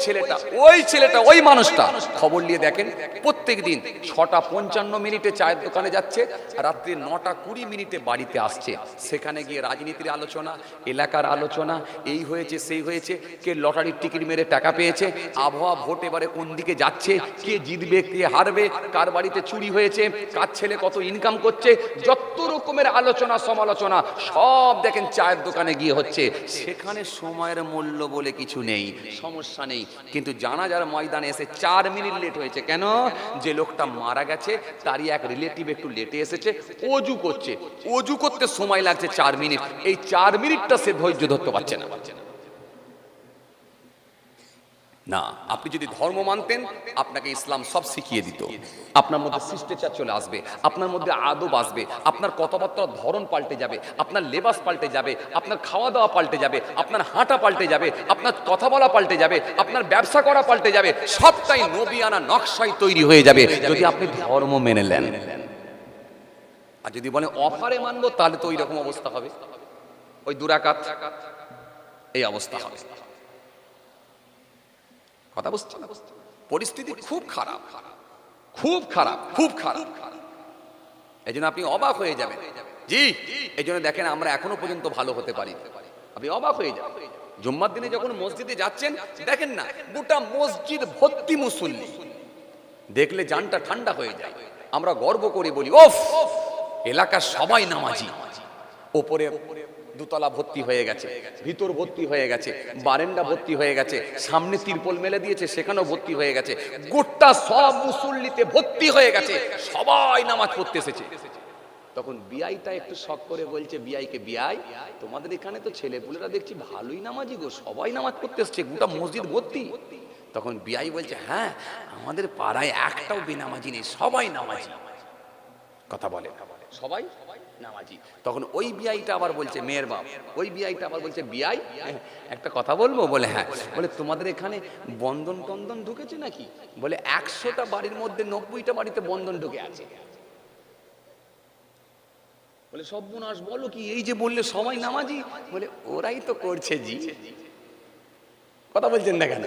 ছেলেটা ওই মানুষটা খবর নিয়ে দেখেন প্রত্যেক দিন 6:55 চায়ের দোকানে যাচ্ছে, রাত্রি 9:20 বাড়িতে আসছে। সেখানে গিয়ে রাজনীতির আলোচনা, এলাকার আলোচনা, এই হয়েছে সেই হয়েছে, কে লটারির টিকিট মেরে টাকা পেয়েছে, আবহাওয়া ভোট এবারে কোন দিকে যাচ্ছে, কে জিতবে কে হারবে, কার বাড়িতে চুরি হয়েছে, কার ছেলে কত ইনকাম করছে, যত রকমের আলোচনা সমালোচনা সব দেখেন চায়ের দোকানে গিয়ে হচ্ছে। সেখানে সময়ের মূল্য বলে কিছু নেই, সমস্যা নেই। কিন্তু জানাজার ময়দানে এসে 4 মিনিট লেট হয়েছে, কেন? যে লোকটা মারা গেছে তারই এক রিলেটিভ একটু লেটে এসেছে, অজু করছে, অজু করতে সময় লাগছে 4 মিনিট। এই 4 মিনিটটা সে ধৈর্য ধরতে পারছে না। না, আপনি যদি ধর্ম মানতেন আপনাকে ইসলাম সব শিখিয়ে দিত। আপনার মধ্যে শিষ্টাচার চলে আসবে, আপনার মধ্যে আদব আসবে, আপনার কথাবার্তার ধরন পাল্টে যাবে, আপনার লেবাস পাল্টে যাবে, আপনার খাওয়া দাওয়া পাল্টে যাবে, আপনার হাঁটা পাল্টে যাবে, আপনার কথা বলা পাল্টে যাবে, আপনার ব্যবসা করা পাল্টে যাবে। সবটাই নবিয়ানা নকশায় তৈরি হয়ে যাবে যদি আপনি ধর্ম মেনে নেন। আর যদি বলে অফারে মানবো, তাহলে তো ওই রকম অবস্থা হবে, ওই দুরাকাত এই অবস্থা হবে। কথা বুঝছেন? পরিস্থিতি খুব খারাপ, খুব খারাপ, খুব খারাপ। এই জন্য আপনি অবাক হয়ে যাবেন। জি, এই জন্য দেখেন আমরা এখনো পর্যন্ত ভালো হতে পারি, আপনি অবাক হয়ে যাবেন। জুম্মার দিনে যখন মসজিদে যাচ্ছেন দেখেন না গোটা মসজিদ ভর্তি মুসল্লি, দেখলে জানটা ঠান্ডা হয়ে যায়। আমরা গর্ব করে বলি ওফ, এলাকার সবাই নামাজি। ওপরে দুতলা ভর্তি হয়ে গেছে, ভিতর ভর্তি হয়ে গেছে, বারান্দা ভর্তি হয়ে গেছে, সামনে তিরপল মেলে দিয়েছে সেখানেও ভর্তি হয়ে গেছে, গোটা সব মুসল্লিতে ভর্তি হয়ে গেছে, সবাই নামাজ পড়তে এসেছে। তখন বিআইটা একটু শখ করে বলছে বিআইকে, বিআই তোমাদের এখানে তো ছেলেপুলেরা দেখছি ভালোই নামাজি গো, সবাই নামাজ পড়তে এসছে, গোটা মসজিদ ভর্তি। তখন বিআই বলছে, হ্যাঁ আমাদের পাড়ায় একটাও বেনামাজি নেই, সবাই নামাজি। কথা বলে সবাই নামাজি। তখন ওই বিআইটা আবার বলছে, মেয়ের বাপ, ওই বিআইটা আবার বলছে, বিআই একটা কথা বলবো? বলে হ্যাঁ। বলে তোমাদের এখানে বন্ধন টন্দন ঢুকেছে নাকি? বলে 100টা বাড়ির মধ্যে 90টা বাড়িতে বন্ধন ঢুকে আছে। বলে সর্বনাশ, বলো কি? এই যে বললে সবাই নামাজি। বলে ওরাই তো করছে জি। কথা বলছেন না কেন?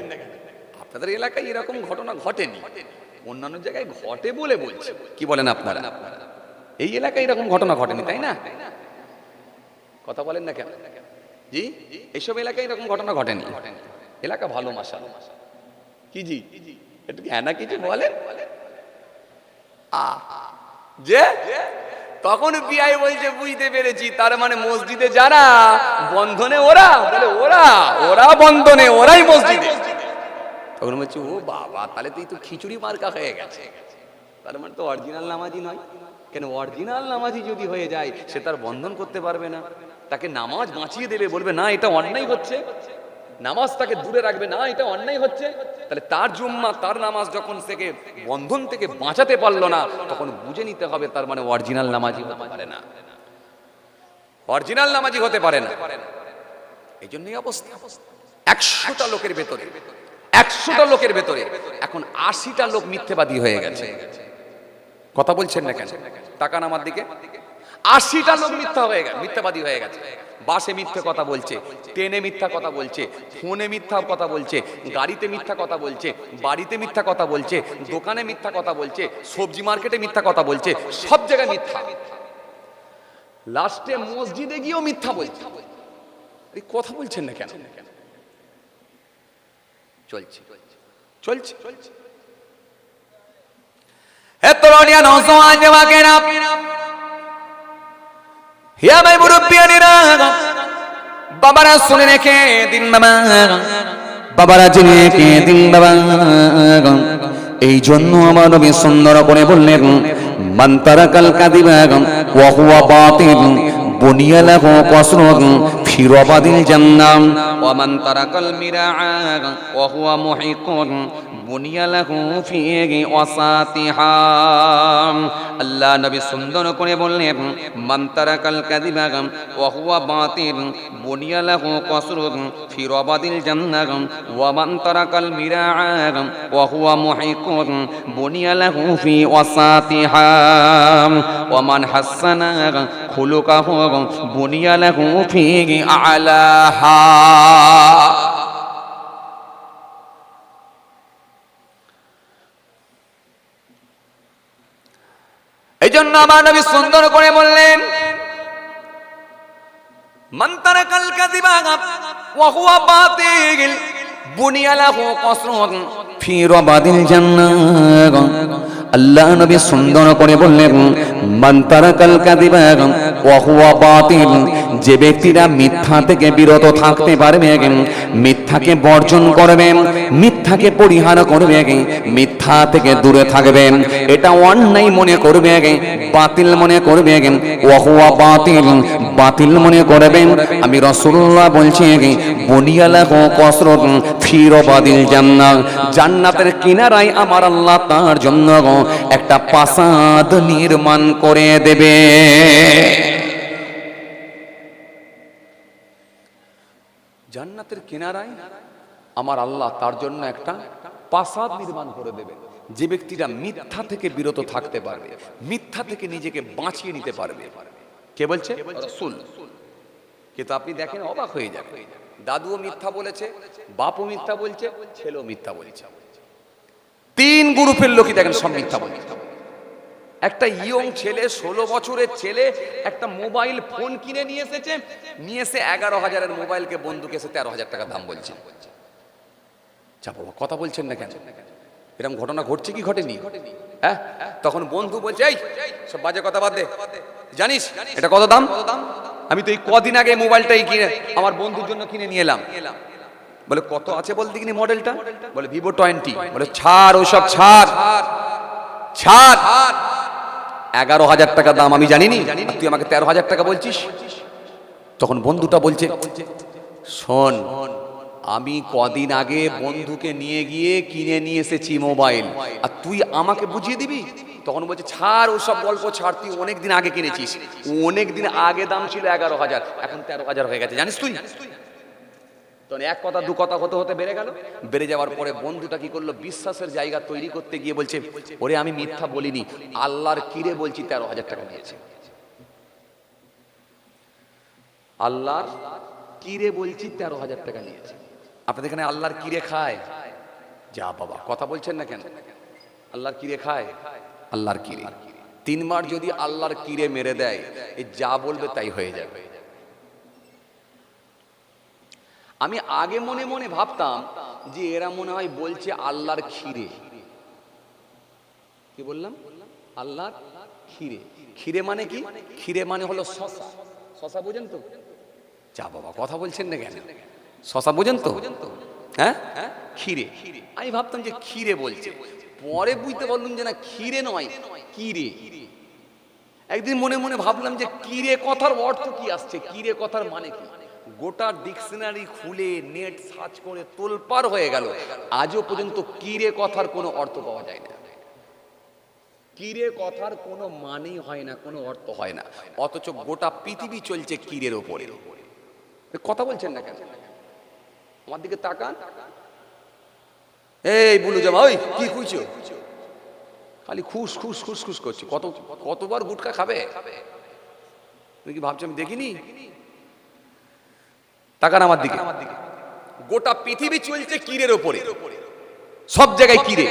আপনাদের এলাকায় এরকম ঘটনা ঘটেনি, অন্যান্য জায়গায় ঘটে বলে বলছে। কি বলেন আপনারা? এই এলাকায় এরকম ঘটনা ঘটেনি, তাই না? কথা বলেন না কেন? জি, এইসব এলাকায় এরকম ঘটনা ঘটেনি। এলাকা ভালো মাশাআল্লাহ। কি জি একটু হ্যাঁ না কিছু বলেন? যে তখন বিআই বলছে, বুঝতে পেরেছি, তার মানে মসজিদে যারা বন্ধনে ওরা, বলে ওরা ওরা বন্ধনে, ওরাই মসজিদে। তখন বলছে, ও বাবা, তাহলে তুই তো খিচুড়ি মার্কা হয়ে গেছে, তার মানে তো অরিজিনাল নামাজি নয়। কেন? অরিজিনাল নামাজি যদি হয়ে যায় সে তার বন্ধন করতে পারবে না, তাকে নামাজ বাঁচিয়ে দেবে, বলবে না এটা অন্যায় হচ্ছে, নামাজ তাকে দূরে রাখবে, না এটা অন্যায় হচ্ছে। তাহলে তার জুম্মা, তার নামাজ যখন থেকে বন্ধন থেকে বাঁচাতে পারলো না, তখন বুঝে নিতে হবে তার মানে অরিজিনাল নামাজি হতে পারে না, অরিজিনাল নামাজি হতে পারে না। এই জন্যই অবস্থা। 100টা লোকের ভেতরে, 100টা লোকের ভেতরে এখন 80টা লোক মিথ্যেবাদী হয়ে গেছে। কথা বলছেন না কেন? তাকান আমার দিকে। 80টা লোক মিথ্যাবাদী হয়ে গেছে। বাসে মিথ্যে কথা বলছে, ট্রেনে মিথ্যা কথা বলছে, ফোনে মিথ্যা কথা বলছে, গাড়িতে মিথ্যা কথা বলছে, বাড়িতে মিথ্যা কথা বলছে, দোকানে মিথ্যা কথা বলছে, সবজি মার্কেটে মিথ্যা কথা বলছে, সব জায়গায় মিথ্যা। লাস্টে মসজিদে গিয়েও মিথ্যা বলছে। এই কথা বলছেন না কেন? চলছে চলছে চলছে। বাবারা শুনে রেখে দিন বাবা, বাবারা জেনে রেখে দিন বাবা। এই জন্য আমার নবী সুন্দর করে বললেন, মান তারাকাল কাযিবা ওয়া হুয়া বাতিল বুনিয়া লাহু কসরুন ফি রাবাদিল জান্নাহ ওয়া মান তারাকাল মিরাআ ওয়া হুয়া মুহিকুন বুনিয়া লাহু ফিহি ওয়াসাতিহা। আল্লাহ নবী সুন্দর করে বললেন, মান তারাকাল কাযিবা ওয়া হুয়া বাতিল বুনিয়া লাহু কসরুন ফি রাবাদিল জান্নাহ ওয়া মান তারাকাল মিরাআ ওয়া হুয়া মুহিকুন বুনিয়া লাহু ফি ওয়াসাতিহা ওয়া মান হাসানা খুলুকাহু বুনিয়া লাহু ফিহি আ'লাহা। এই জন্য আমার নবী সুন্দর করে বললেন, মান তারাকাল কাযিবা ওয়া হুয়া বাতিল বুনিয়া লাহু কসরুন ফি রাবাদিল জান্নাহ। আল্লাহ নবী সুন্দর করে বললেন, মান তারাকাল কাযিবা ওয়া হুয়া বাতিল, যে ব্যক্তিরা মিথ্যা থেকে বিরত থাকতে পারবে, মিথ্যাকে বর্জন করবে, মিথ্যাকে পরিহার করবে, মিথ্যা থেকে দূরে থাকবে, এটা অন্যায় মনে করবে, বাতিল মনে করবে, ওয়া হুয়া বাতিল, বাতিল মনে করবেন, আমি রাসূলুল্লাহ বলছি বুনিয়া লাহু কসরুন ফি রাবাদিল জান্নাহ, জান্নাতের কিনারায় আমার আল্লাহ তার জন্য একটা প্রাসাদ নির্মাণ করে দেবে। জান্নাতের কিনারায় আমার আল্লাহ তার জন্য একটা প্রাসাদ নির্মাণ করে দেবে। যে ব্যক্তিরা মিথ্যা থেকে বিরত থাকতে পারবে, মিথ্যা থেকে নিজেকে বাঁচিয়ে নিতে পারবে। কে বলছে? রাসূল। কিন্তু আপনি দেখেন অবাক হয়ে যাবে, দাদুও মিথ্যা বলেছে, বাপও মিথ্যা বলছে, ছেলেও মিথ্যা বলেছে। তিন গ্রুপের লোকই দেখেন সব মিথ্যা বলছে। একটা ইয়ং ছেলে, 16 বছরের ছেলে একটা মোবাইল ফোন কিনে নিয়ে এসেছে, নিয়ে এসে 11,000-এর মোবাইলকে বন্ধুকে এসে 13,000 টাকা দাম বলছে। যা বাবা, কথা বলছেন না কেন? এরকম ঘটনা ঘটছে কি ঘটেনি? হ্যাঁ, তখন বন্ধু বলছে, এই সব বাজে কথা বাদ দে, জানিস এটা কত দাম? আমি তো এই কদিন আগে মোবাইলটাই কিনে আমার বন্ধুর জন্য কিনে নিয়ে এলাম। বলে কত আছে বলতে কিনি মডেলটা? বলে Vivo 20। বলে ছাড়, ওসব ছাড় ছাড়, 11,000 টাকা দাম, আমি জানিনি, তুই আমাকে 13,000 টাকা বলছিস। তখন বন্ধুটা বলছে, শোন, আমি কদিন আগে বন্ধুকে নিয়ে গিয়ে কিনে নিয়ে এসেছি মোবাইল, আর তুই আমাকে বুঝিয়ে দিবি? তখন বলছে ছাড়, ওসব গল্প ছাড়, তুই অনেকদিন আগে কিনেছিস, অনেকদিন আগে দাম ছিল 11,000, এখন 13,000 হয়ে গেছে, জানিস তুই? তখন এক কথা দু কথা হতে হতে বেড়ে গেল। বেড়ে যাওয়ার পরে বন্ধুটা কি করলো, বিশ্বাসের জায়গা তৈরি করতে গিয়ে বলছে, ওরে আমি মিথ্যা বলিনি, আল্লাহর কিরে বলছি 13,000 টাকা নিয়েছে। আল্লাহর কিরে বলছি 13,000 টাকা নিয়েছে। আপনাদের এখানে আল্লাহর কিরে খায়? যা বাবা, কথা বলছেন না কেন? আল্লাহর কিরে খায়? আল্লাহর কিরে 3 বার যদি আল্লাহর কিরে মেরে দেয়, এই যা বলবে তাই হয়ে যাবে। আমি আগে মনে মনে ভাবতাম যে এরা মনে হয় বলছে আল্লাহর ক্ষীরে। কি বললাম? আল্লাহর ক্ষীরে। ক্ষীরে মানে কি? ক্ষীরে মানে হলো শশা। শশা বোঝেন তো? যা বাবা, কথা বলছেন না কেন? শশা বোঝেন তো? হ্যাঁ, ক্ষীরে। আমি ভাবতাম যে ক্ষীরে বলছে, পরে বুঝতে পারলাম যে না, ক্ষীরে নয়, কিরে। একদিন মনে মনে ভাবলাম যে কিরে কথার অর্থ কি আসছে, কিরে কথার মানে কি। গোটা ডিকশনারি খুলে নেট সার্চ করে তোলপাড় হয়ে গেল, আজও পর্যন্ত কিরে কথার কোনো অর্থ পাওয়া যায় না। কিরে কথার কোনো মানেই হয় না, কোনো অর্থ হয় না, অথচ গোটা পৃথিবী চলছে কিরের ওপরে। কথা বলছেন না কেন? আমার দিকে তাকান। এই বুলু জামা, ওই কি খুঁজছো? খালি খুশ খুশ খুশ খুশ করছে। কতবার গুটকা খাবে? তুমি কি ভাবছো আমি দেখিনি? তাকান আমার দিকে। গোটা পৃথিবী চলছে কিরের ওপরে, সব জায়গায় কিরে।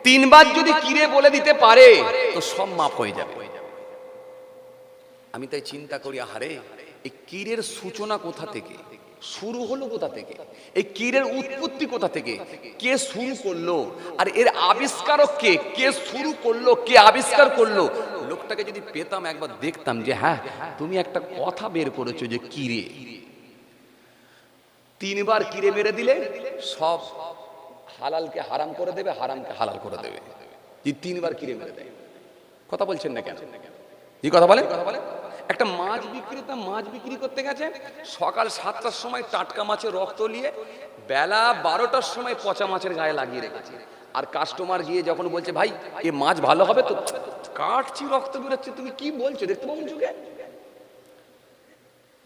3 বার যদি কিরে বলে দিতে পারে তো সব মাপ হয়ে যাবে। আমি তাই চিন্তা করি, আহারে এই কিরের সূচনা কোথা থেকে, শুরু হলো কোথা থেকে, এই কিরের উৎপত্তি কোথা থেকে, কে শুরু করলো, আর এর আবিষ্কারক কে, কে শুরু করলো, কে আবিষ্কার করলো। লোকটাকে যদি পেতাম, একবার দেখতাম যে হ্যাঁ তুমি একটা কথা বের করেছো যে কিরে। 3 বার কিরে মেরে দিলে সব হালালকে হারাম করে দেবে, হারামকে হালাল করে দেবে। যে 3 বার কিরে মেরে দেয়। কথা বলছেন না কেন? জি কথা বলে। একটা মাছ বিক্রেতা মাছ বিক্রি করতে গেছে, সকাল 7টার সময় টাটকা মাছের রক্ত নিয়ে বেলা 12টার সময় পচা মাছের গায়ে লাগিয়ে রেখেছে। আর কাস্টমার গিয়ে যখন বলছে ভাই এ মাছ ভালো হবে তো, কাটছি রক্ত বেরোচ্ছে, তুমি কি বলছো দেখতে পাবো চোখে?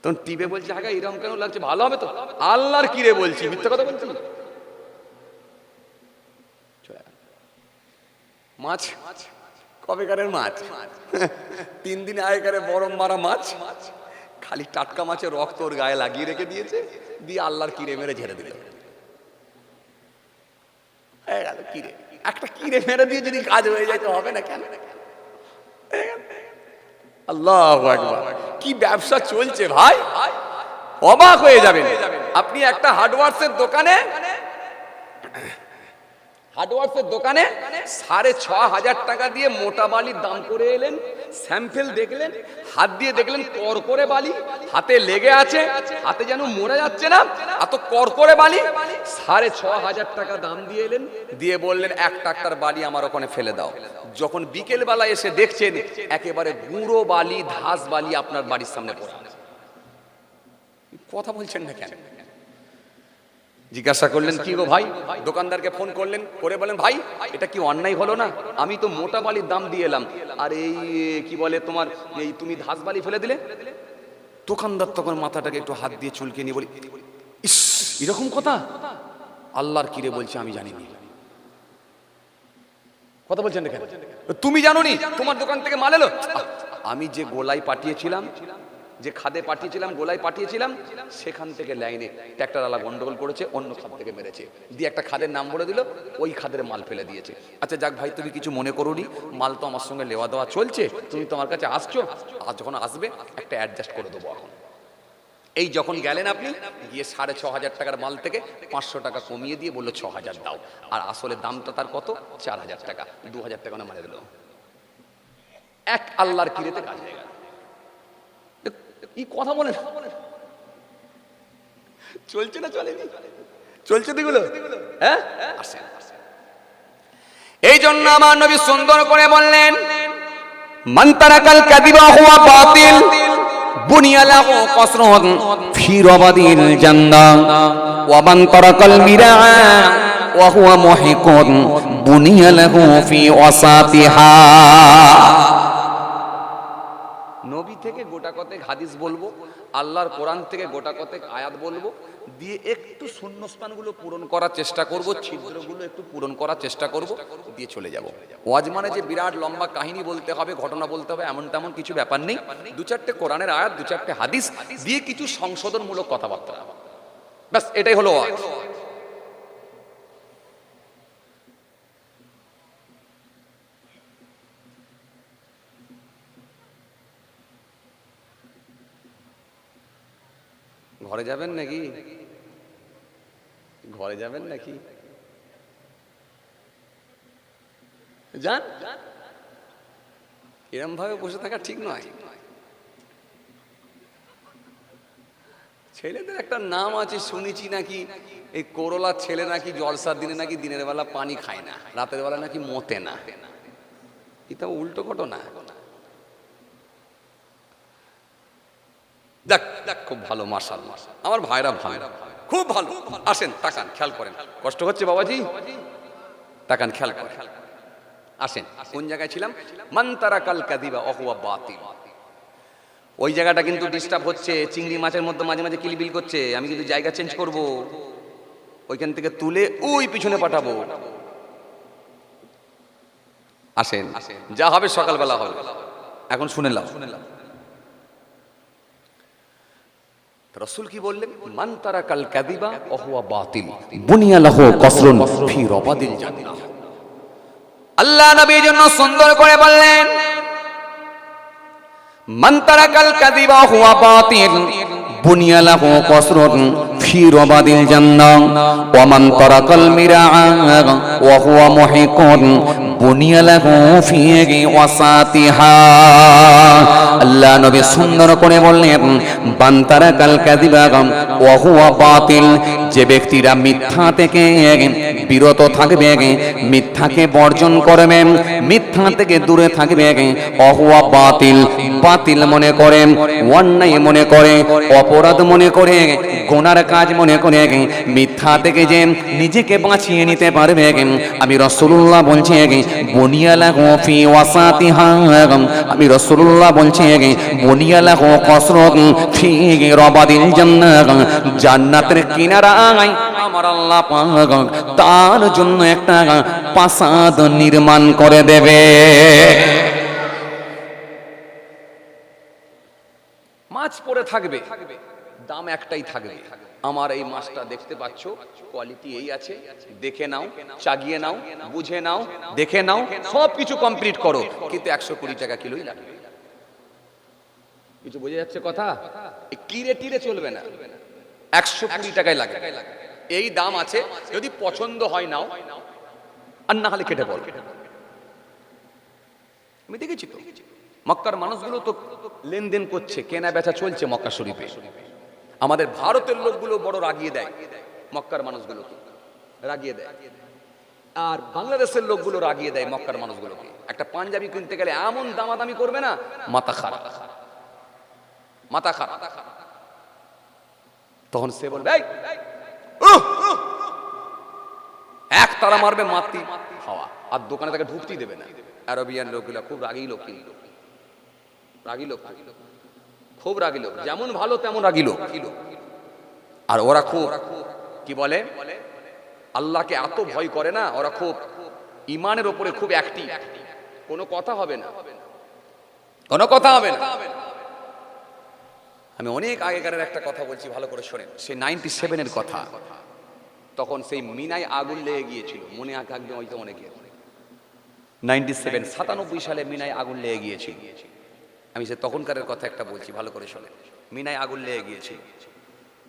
তখন টিপে বলছে আগা এরকম কেন লাগছে, ভালো হবে তো? আল্লাহর কি রে বলছি, মিথ্যা কথা বলছি? মাছ কবেকারের মাছ, 3 দিন আগেকারে বরম মারা মাছ, খালি টাটকা মাছের রক্ত ওর গায়ে লাগিয়ে রেখে দিয়েছে, দিয়ে আল্লাহর কিরে মেরে ঝেড়ে দিল। কিরে একটা কিরে মেরে দিয়ে যদি কাজ হয়ে যায় তো হবে না কেন? আল্লাহু আকবার, কি ব্যবসা চলছে ভাই, অবাক হয়ে যাবেন আপনি। একটা হার্ডওয়্যার্সের দোকানে 6,500 টাকা দিয়ে মোটা বালির দাম করে এলেন, স্যাম্পল দেখলেন, হাত দিয়ে দেখলেন করকরে বালি, হাতে লেগে আছে, হাতে যেন মরে যাচ্ছে না, এত করকরে বালি। 6,500 টাকা দাম দিয়ে এলেন, দিয়ে বললেন 1 ট্রাক্টর বালি আমার ওখানে ফেলে দাও। যখন বিকেল বেলা এসে দেখছেন একেবারে গুঁড়ো বালি, ধাস বালি আপনার বাড়ির সামনে পড়ে আছে। কথা বলছেন না কেন? জিজ্ঞাসা করলেন কি গো ভাই, দোকানদারকে ফোন করলেন, করে বলেন ভাই এটা কি অন্যায় হলো না, আমি তো মোটা বালির দাম দিয়ে এলাম, আর এই কি বলে তোমার এই তুমি ধাস বালি ফেলে দিলে। দোকানদার তখন মাথাটাকে একটু হাত দিয়ে চুলকে নিয়ে বলি, ইস এরকম কথা, আল্লাহর কিরে বলছে আমি জানিনি। কথা বলছেন না কেন? তুমি জানোনি, তোমার দোকান থেকে মাল এলো। আমি যে গোলাই পাঠিয়েছিলাম, যে খাদে পাঠিয়েছিলাম, গোলাই পাঠিয়েছিলাম, সেখান থেকে লাইনে ট্র্যাক্টরওয়ালা গন্ডগোল করেছে, অন্য খাদ থেকে মেরেছে, দিয়ে একটা খাদের নাম বলে দিল, ওই খাদের মাল ফেলে দিয়েছে। আচ্ছা যাক ভাই, তুমি কিছু মনে করোনি, মাল তো আমার সঙ্গে লেওয়া দেওয়া চলছে, তুমি তো আমার কাছে আসছো, আর যখন আসবে একটা অ্যাডজাস্ট করে দেবো। এখন এই যখন গেলেন আপনি, গিয়ে 6,500 টাকার মাল থেকে 500 টাকা কমিয়ে দিয়ে বললো 6,000 দাও, আর আসলে দামটা তার কত, 4,000 টাকা, 2,000 টাকা না মারে দিল। এক আল্লাহর কিরেতে কাজ হয়ে গেল। কি কথা বলেন, চলছে না চলেনি? চলছে দিগুলো, হ্যাঁ। এই জন্য আমার নবী সুন্দর করে বললেন, মান তারাকাল কাযিবা হুয়া বাতিল বুনিয়া লাহু কসরুন ফি রাবাদিল জান্নাহ ওয়া মান তারাকাল মিরাআ ওয়া হুয়া মুহিকুন বুনিয়া লাহু ফি ওয়াসাতিহা। নবী থেকে গোটা কতেক হাদিস বলবো, আল্লাহর কোরআন থেকে গোটা কতেক আয়াত বলবো, দিয়ে একটু শূন্যস্থানগুলো পূরণ করার চেষ্টা করব, ছিদ্রগুলো একটু পূরণ করার চেষ্টা করব, দিয়ে চলে যাব। ওয়াজ মানে যে বিরাট লম্বা কাহিনী বলতে হবে, ঘটনা বলতে হবে, এমন তেমন কিছু ব্যাপার নেই। 2-4টে কোরআনের আয়াত, 2-4টে হাদিস দিয়ে কিছু সংশোধনমূলক কথাবার্তা, ব্যাস এটাই হলো ওয়াজ। ঘরে যাবেন নাকি? ঘরে যাবেন নাকি? যান, এরম ভাবে বসে থাকা ঠিক নয়। ছেলেদের একটা নাম আছে শুনেছি নাকি, এই করলার ছেলে নাকি জলসার দিনে নাকি দিনের বেলা পানি খায় না, রাতের বেলা নাকি মতে না। এটা উল্টো ঘটনা। দেখ দেখ, খুব ভালো, মাশাআল্লাহ, আমার ভাইরা ভাই খুব ভালো। আসেন, তাকান, খেয়াল করেন, কষ্ট হচ্ছে বাবাজি, তাকান, খেয়াল করেন, আসেন। কোন জায়গায় ছিলাম? মান তারাকাল কাযিবা ওয়া হুয়া বাতিল। ওই জায়গাটা কিন্তু ডিস্টার্ব হচ্ছে, চিংড়ি মাছের মধ্যে মাঝে মাঝে কিলবিল করছে, আমি কিন্তু জায়গা চেঞ্জ করব, ওইখান থেকে তুলে ওই পিছনে পাঠাবো। আসেন, যা হবে সকালবেলা হবে, এখন শুনে নাও। রাসূল কি বললেন? মান তারাকাল কাযিবা ওয়া হুয়া বাতিল বুনিয়া লাহু কসরুন ফি রাবাদিল জান্নাহ। আল্লাহ নবীর জন্য সুন্দর করে বললেন, মান তারাকাল কাযিবা ওয়া হুয়া বাতিল বুনিয়া লাহু কসরুন ফি রাবাদিল জান্নাহ ওয়া মান তারাকাল মিরাআ ওয়া হুয়া মুহিকুন বুনিয়া লাহু ফি ওয়াসাতিহা। আল্লাহ নবী সুন্দর করে বললেন, মান তারাকাল কাযিবা ওয়া হুয়া বাতিল, যে ব্যক্তিরা মিথ্যা থেকে বিরত থাকবে, মিথ্যাকে বর্জন করবে, মিথ্যা থেকে দূরে থাকবে, অহুয়া বাতিল, বাতিল মনে করে, অন্যায় মনে করে, অপরাধ মনে করে, গুনার কাজ মনে করে মিথ্যা থেকে যে নিজেকে বাঁচিয়ে নিতে পারবে, আমি রাসূলুল্লাহ বলছি বুনিয়ালাহু ফি ওয়াসাতিহা, আমি রাসূলুল্লাহ বলছি বুনিয়ালাহু কসরুন ফি রাবাদিল জান্নাহ, জান্নাতের কিনারায় আমার আল্লাহ পাক তার জন্য একটা প্রাসাদ নির্মাণ করে দেবে। মাছ পড়ে থাকবে, দাম একটাই থাকবে। আমার এই মাছটা দেখতে পাচ্ছ, কোয়ালিটি এই আছে, দেখে নাও, চাগিয়ে নাও, বুঝে নাও, দেখে নাও, সব কিছু কমপ্লিট করো, কিন্তু 120 টাকা কিলোই লাগবে। কিছু বোঝা যাচ্ছে কথা? কিরে টিরে চলবে না, 120 টাকায় লাগে, এই দাম আছে। যদি পছন্দ হয় নাও, আর না হলে কেটে পড়ো। আমি দেখেছি তো, মক্কার মানুষগুলো তো লেনদেন করছে, কেনা বেচা চলছে মক্কা শরীফে। আমাদের ভারতের লোকগুলো বড় রাগিয়ে দেয়, মক্কার মানুষগুলো রাগিয়ে দেয়, আর বাংলাদেশের লোকগুলো রাগিয়ে দেয় মক্কার মানুষগুলোকে। একটা পাঞ্জাবি কিনতে গেলে এমন দামাদামি করবে না, মাথা খারাপ, মাথা খারাপ। তখন সে বলবে এক তারা মারবে, মাতি খাওয়া, আর দোকানে তাকে ঢুকতেই দেবে না। আরবিয়ান লোকগুলো খুব রাগী লোক, রাগী লোক, খুব রাগী লোক, যেমন ভালো তেমন রাগী লোক। আর ওরা খুব কি বলে, আল্লাহকে এত ভয় করে না, ওরা খুব ইমানের উপরে খুব অ্যাক্টিভ। কোনো কথা হবে না, কোনো কথা হবে না। আমি অনেক আগেকারের একটা কথা বলছি, ভালো করে শোনেন। সেই 97-এর কথা, তখন সেই মিনায় আগুন লেগে গিয়েছিল, মনে থাকবে হয়তো অনেকে। 97 সালে মিনায় আগুন লেগে গিয়েছিল। আমি সে তখনকারের কথা একটা বলছি, ভালো করে শোনেন। মিনায় আগুন লেগে গিয়েছিল,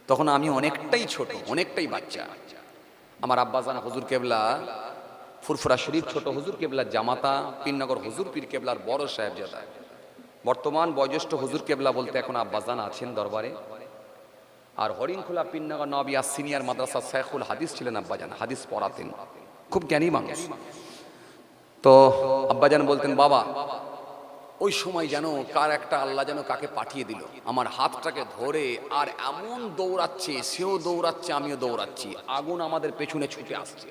তখন আমি অনেকটাই ছোট, অনেকটাই বাচ্চা। আমার আব্বাজান হুজুর কেবলা ফুরফুরা শরীফ ছোট হুজুর কেবলার জামাতা, পীরনগর হুজুর পীর কেবলার বড় সাহেবজাদা, বর্তমান বয়োজ্যেষ্ঠ হুজুর কেবলা বলতে এখন আব্বাজান আছেন দরবারে। আর হরিণখোলা পীরনগর নবিয়া সিনিয়র মাদ্রাসা শেখুল হাদিস ছিলেন আব্বাজান, হাদিস পড়াতেন, খুব জ্ঞানী মানুষ। তো আব্বাজান বলতেন, বাবা ওই সময় যেন কার একটা আল্লাহ যেন কাকে পাঠিয়ে দিল, আমার হাতটাকে ধরে আর এমন দৌড়াচ্ছে, সেও দৌড়াচ্ছে, আমিও দৌড়াচ্ছি, আগুন আমাদের পেছনে ছুটে আসছে।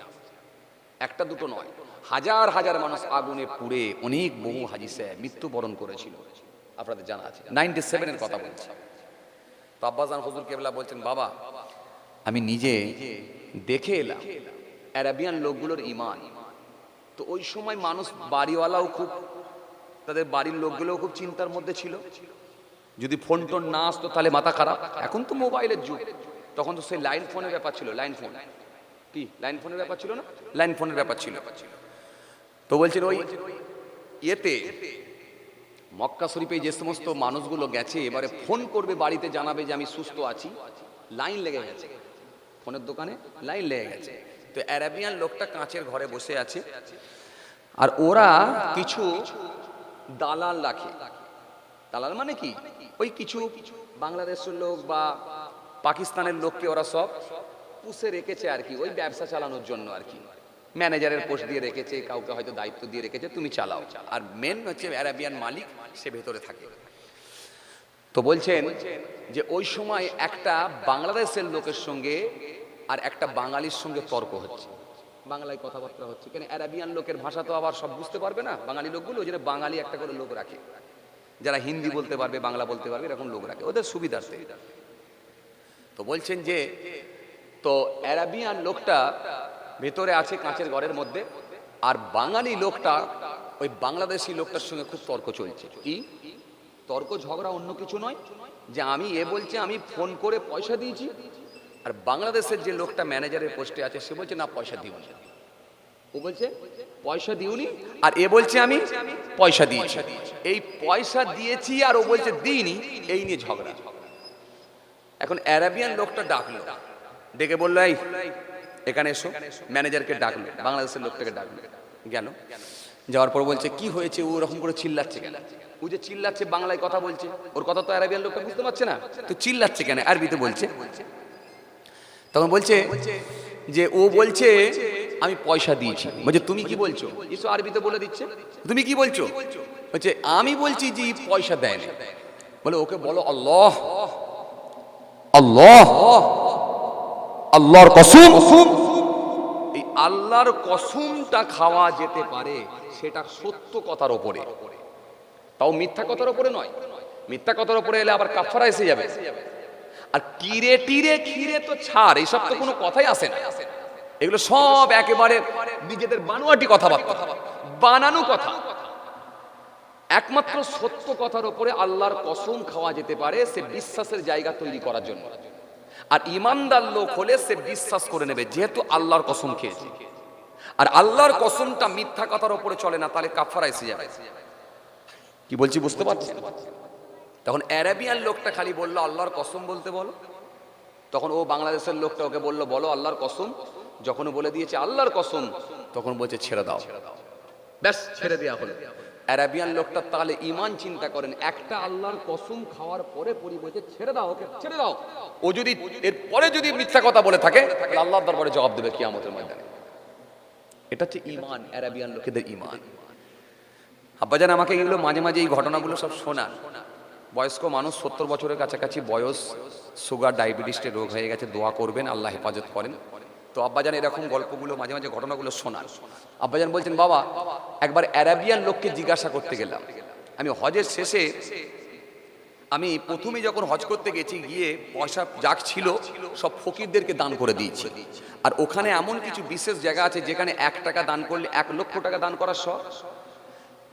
একটা দুটো নয়, হাজার হাজার মানুষ আগুনে পুড়ে, অনেক বহু হাজি সাহেব মৃত্যুবরণ করেছিল, আপনাদের জানা আছে। 97-এর কথা বলছি। তো আব্বাজান হুজুর কেবলা বলছেন, বাবা আমি নিজে দেখে এলাম আরাবিয়ান লোকগুলোর ইমান। তো ওই সময় মানুষ, বাড়িওয়ালাও খুব, তাদের বাড়ির লোকগুলোও খুব চিন্তার মধ্যে ছিল, যদি ফোন টোন না আসতো তাহলে মাথা খারাপ। এখন তো মোবাইলের যুগ, তখন তো সেই লাইন ফোনের ব্যাপার ছিল। লাইন ফোন কি, লাইন ফোনের ব্যাপার ছিল না, লাইন ফোনের ব্যাপার ছিল। তো বলছেন ওই ইয়েতে মক্কা শরীফে যে সমস্ত মানুষগুলো গেছে, এবারে ফোন করবে বাড়িতে, জানাবে যে আমি সুস্থ আছি, লাইন লেগে গেছে, ফোনের দোকানে লাইন লেগে গেছে। তো আরাবিয়ান লোকটা কাঁচের ঘরে বসে আছে, আর ওরা কিছু দালাল রাখে। দালাল মানে কি, ওই কিছু বাংলাদেশের লোক বা পাকিস্তানের লোককে ওরা সব পুষে রেখেছে আর কি, ওই ব্যবসা চালানোর জন্য আর কি। ম্যানেজারের পোস্ট দিয়ে রেখেছে, কাউকে হয়তো দায়িত্ব দিয়ে রেখেছে, তুমি চালাও। আর মেন হচ্ছে আরাবিয়ান মালিক, সে ভেতরে থাকে। তো বলছেন যে ওই সময় একটা বাংলাদেশের লোকের সঙ্গে আর একটা বাঙালির সঙ্গে তর্ক হচ্ছে, বাংলায় কথাবার্তা হচ্ছে। কেন, আরাবিয়ান লোকের ভাষা তো আবার সব বুঝতে পারবে না বাঙালি লোকগুলো, ওই জন্য বাঙালি একটা করে লোক রাখে, যারা হিন্দি বলতে পারবে, বাংলা বলতে পারবে, এরকম লোক রাখে ওদের সুবিধার্থে। তো বলছেন যে তো আরাবিয়ান লোকটা ভেতরে আছে কাঁচের ঘরের মধ্যে, আর বাঙালি লোকটা ওই বাংলাদেশি লোকটার সঙ্গে খুব তর্ক চলছে। কি তর্ক, ঝগড়া, অন্য কিছু নয়, যে আমি এ বলছে আমি ফোন করে পয়সা দিয়েছি, আর বাংলাদেশের যে লোকটা ম্যানেজারের পোস্টে আছে সে বলছে না পয়সা দিওনি, ও বলছে পয়সা দিওনি, আর এ বলছে আমি পয়সা দিয়েছি। এই পয়সা দিয়েছি আর ও বলছে দিইনি, এই নিয়ে ঝগড়া। এখন আরাবিয়ান লোকটা ডাকলো, ডেকে বললো এই এখানে এসো। ম্যানেজারকে ডাকলো, বাংলাদেশের লোকটাকে ডাকলো, গেল। যাওয়ার পর বলছে কি হয়েছে, ও ওরকম করে চিল্লাচ্ছে কেন? ও যে চিল্লাচ্ছে বাংলায় কথা বলছে, ওর কথা তো আরাবিয়ান লোকটা বুঝতে পারছে না, তো চিল্লাচ্ছে কেন আরবিতে বলছে। তখন বলছে যে ও বলছে আমি পয়সা দিয়েছি। বলছে তুমি কি বলছো? ইসু আরবিতে বলে দিচ্ছে, তুমি কি বলছো? বলছে আমি বলছি যে পয়সা দেয় না। বলে ওকে বলো আল্লাহ আল্লাহ আল্লাহর কসম, এই আল্লাহর কসমটা খাওয়া যেতে পারে সেটা সত্য কথার ওপরে, তাও মিথ্যা কথার ওপরে নয়। মিথ্যা কথার ওপরে এলে আবার কাফারা এসে যাবে। আর কিরে টিরে খিরে তো ছাড়, এইসব তো কোনো কথাই আসে না। এগুলো সব একেবারে নিজেদের বানোয়াটি কথাবার্তা, বানানো কথা। একমাত্র সত্য কথার উপরে আল্লাহর কসম খাওয়া যেতে পারে, সে বিশ্বাসের জায়গা তৈরি করার জন্য। আর ইমানদার লোক হলে সে বিশ্বাস করে নেবে যেহেতু আল্লাহর কসম খেয়েছে। আর আল্লাহর কসমটা মিথ্যা কথার উপরে চলে না, তাহলে কাফারা এসে যাবে। কি বলছি বুঝতে পারছেন? তখন আরাবিয়ান লোকটা খালি বললো আল্লাহর কসম বলতে বলো। তখন ও বাংলাদেশের লোকটা ওকে বললো বলো আল্লাহর কসম। যখন বলে দিয়েছে আল্লাহর কসম, তখন বলছে ছেড়ে দাও। ব্যাস ছেড়ে দেওয়া হলো। আরাবিয়ান লোকটা তাহলে ইমান চিন্তা করেন, একটা আল্লাহর কসম খাওয়ার পরে পরিবর্তে ছেড়ে দাও, ওকে ছেড়ে দাও। ও যদি এর পরে যদি মিথ্যা কথা বলে থাকে তাহলে আল্লাহর দরবারে জবাব দেবে কিয়ামতের ময়দানে। এটা হচ্ছে ইমান, আরাবিয়ান লোকেদের ইমান। আব্বাজান আমাকে এগুলো মাঝে মাঝে এই ঘটনাগুলো সব শোনান। বয়স্ক মানুষ, 70 বছরের কাছাকাছি বয়স, সুগার ডায়াবেটিসের রোগ হয়ে গেছে, দোয়া করবেন আল্লাহ হেফাজত করেন। তো আব্বাজান এরকম গল্পগুলো মাঝে মাঝে ঘটনাগুলো শোনান। আব্বাজান বলছেন বাবা একবার আরাবিয়ান লোককে জিজ্ঞাসা করতে গেলাম। আমি হজের শেষে, আমি প্রথমে যখন হজ করতে গেছি, গিয়ে পয়সা যাক ছিল সব ফকিরদেরকে দান করে দিয়েছি। আর ওখানে এমন কিছু বিশেষ জায়গা আছে যেখানে 1 টাকা দান করলে 1 লক্ষ টাকা দান করার সহ,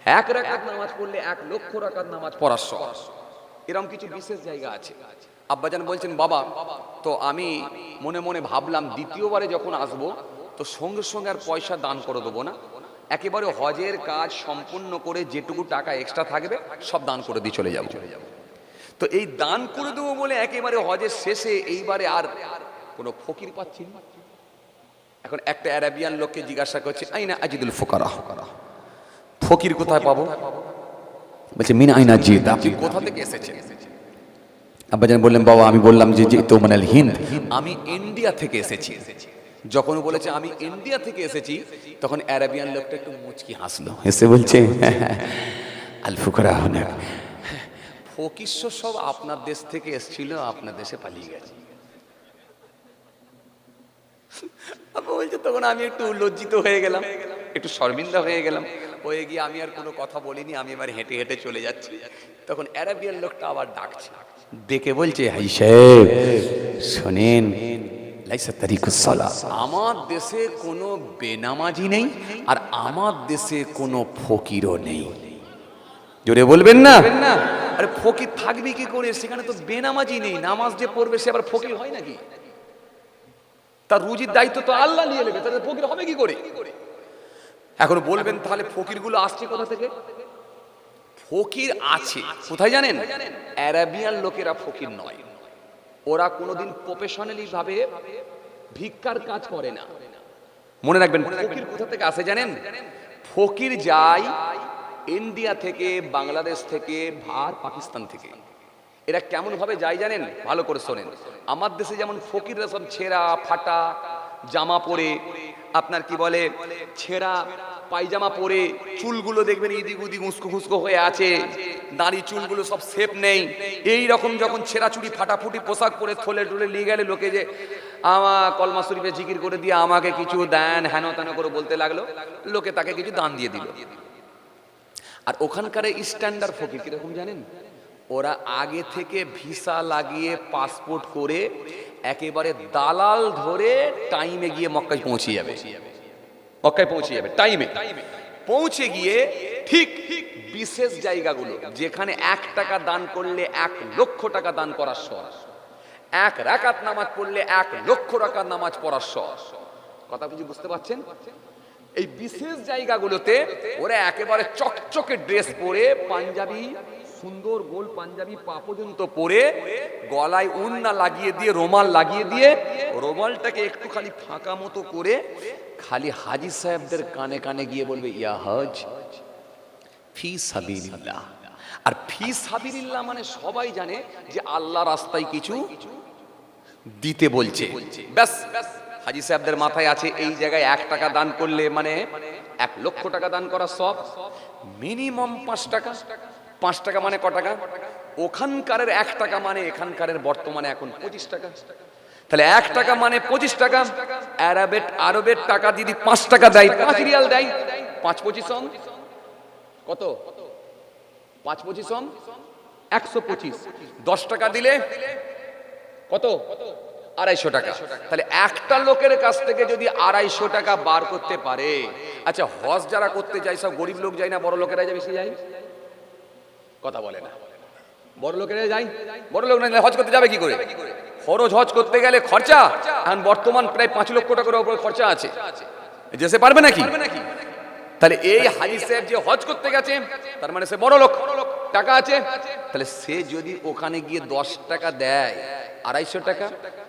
1 রাকাত নামাজ পড়লে 1 লক্ষ রাকাত নামাজ পড়ার সহ, এরকম কিছু বিশেষ জায়গা আছে। আব্বাজান বলছেন বাবা তো আমি মনে মনে ভাবলাম দ্বিতীয়বারে যখন আসবো তো সঙ্গে সঙ্গে আর পয়সা দান করে দেবো না, একেবারে হজের কাজ সম্পূর্ণ করে যেটুকু টাকা এক্সট্রা থাকবে সব দান করে দিয়ে চলে যাবো। তো এই দান করে দেবো বলে একেবারে হজের শেষে এইবারে আর কোনো ফকির পাচ্ছি না। এখন একটা আরাবিয়ান লোককে জিজ্ঞাসা করছে আইনা আজিদুল ফুকারা, ফকির কোথায় পাবো? বলছে মিন আইনা জিদ, আপনি কোথা থেকে এসেছেন? আব্বাজান বললেন বাবা আমি বললাম যে তো মানে হিন্দ, আমি ইন্ডিয়া থেকে এসেছি। যখন বলেছে আমি ইন্ডিয়া থেকে এসেছি তখন আরাবিয়ান লোকটা একটু মুচকি হাসলো, হেসে বলছে আল ফুকারা হুনা, ফকির সব আপনার দেশ থেকে এসেছিল, আপনার দেশে পালিয়ে গেছে। বলছে তখন আমি একটু লজ্জিত হয়ে গেলাম, একটু শর্মিন্দা হয়ে গেলাম। হয়ে গিয়ে আমি আর কোনো কথা বলিনি, আমি এবার হেঁটে হেঁটে চলে যাচ্ছি। তখন আরাবিয়ান লোকটা আবার ডাকছে, ডেকে বলছে হাই সাহেব শোনেন, লাইসা তারিকুস সালাহ, আমার দেশে কোনো বেনামাজি নেই আর আমার দেশে কোনো ফকিরও নেই। জোরে বলবেন না? আরে ফকির থাকবে কি করে, সেখানে তো বেনামাজি নেই। নামাজ যে পড়বে সে আবার ফকির হয় নাকি? তার রুজির দায়িত্ব তো আল্লাহ নিয়ে নেবে, তাহলে ফকির হবে কি করে? এখন বলবেন তাহলে ফকিরগুলো আসছে কোথা থেকে? ফকির আছে কোথায় জানেন? আরাবিয়ান লোকেরা ফকির নয়, ওরা কোনোদিন প্রফেশনালি ভাবে ভিক্ষার কাজ করে না। মনে রাখবেন ফকির কোথা থেকে আসে জানেন? ফকির যায় ইন্ডিয়া থেকে, বাংলাদেশ থেকে, আর পাকিস্তান থেকে। এরা কেমন ভাবে যায় জানেন? ভালো করে শোনেন। আমার দেশে যেমন ফকিররা সব ছেঁড়া ফাটা জামা পরে, আপনার কি বলে ছেঁড়া পায়জামা পরে, চুলগুলো দেখবেন এদিক ওদিক উস্কো খুস্কো হয়ে আছে, দাড়ি চুলগুলো সব শেপ নেই, এই রকম যখন ছেঁড়া চুড়ি ফাটাফুটি পোশাক পরে থলে টলে নিয়ে গেলে লোকে যে আমার কলমা শরীফে জিকির করে দিয়ে আমাকে কিছু দেন হেন তেন করে বলতে লাগলো, লোকে তাকে কিছু দান দিয়ে দিল। আর ওখানকার স্ট্যান্ডার্ড ফকির কিরকম জানেন? ওরা আগে থেকে ভিসা লাগিয়ে পাসপোর্ট করে একেবারে দালাল ধরে টাইমে গিয়ে মক্কায় পৌঁছে যাবে। মক্কায় পৌঁছে যাবে টাইমে, পৌঁছে গিয়ে ঠিক বিশেষ জায়গাগুলো যেখানে 1 টাকা দান করলে 1 লক্ষ টাকা দান করার সহ, 1 রাকাত নামাজ পড়লে 1 লক্ষ রাকাত নামাজ পড়ার সহ। কথা কিছু বুঝতে পারছেন? এই বিশেষ জায়গাগুলোতে ওরা একেবারে চকচকে ড্রেস পরে, পাঞ্জাবি, সুন্দর গোল পাঞ্জাবি পা পর্যন্ত পরে, গলায় উন্না লাগিয়ে দিয়ে, রুমাল লাগিয়ে দিয়ে, রুমালটাকে একটু খালি ফাঁকা মতো করে খালি হাজী সাহেবদের কানে কানে গিয়ে বলবে ইয়া হজ ফি সাবিলিল্লাহ। আর ফি সাবিলিল্লাহ মানে সবাই জানে যে আল্লাহ রাস্তায় কিছু দিতে বলছে। ব্যাস হাজি সাহেবদের মাথায় আছে এই জায়গায় 1 টাকা দান করলে মানে 1 লক্ষ টাকা দান করা সব, মিনিমাম 5 টাকা। 5 টাকা মানে ক টাকা? ওখানকারের 1 টাকা মানে এখানকারের বর্তমানে এখন 25 টাকা। তাহলে 1 টাকা মানে 25 টাকা। আরবের টাকা যদি 5 টাকা দেয়, 5 রিয়াল দেয়, 5 25 কত? 5 25 125। 10 টাকা দিলে কত? 250 টাকা। তাহলে একটা লোকের কাছ থেকে যদি 250 টাকা বার করতে পারে, আচ্ছা হজ যারা করতে যায় সব গরিব লোক যায় না বড় লোকেরা যায় বেশি যায়? কথা বলে না। বড় লোকেরা যায়? বড় লোক না হজ করতে যাবে কি করে? ফরজ হজ করতে গেলে খরচা, এখন বর্তমান প্রায় 5 লক্ষ টাকার উপর খরচা আছে, যেতে পারবে নাকি? তাহলে এই হাজি সাহেব যে হজ করতে গেছে তার মানে সে বড় লোক, টাকা আছে। তাহলে সে যদি ওখানে গিয়ে 10 টাকা দেয়, 250 টাকা,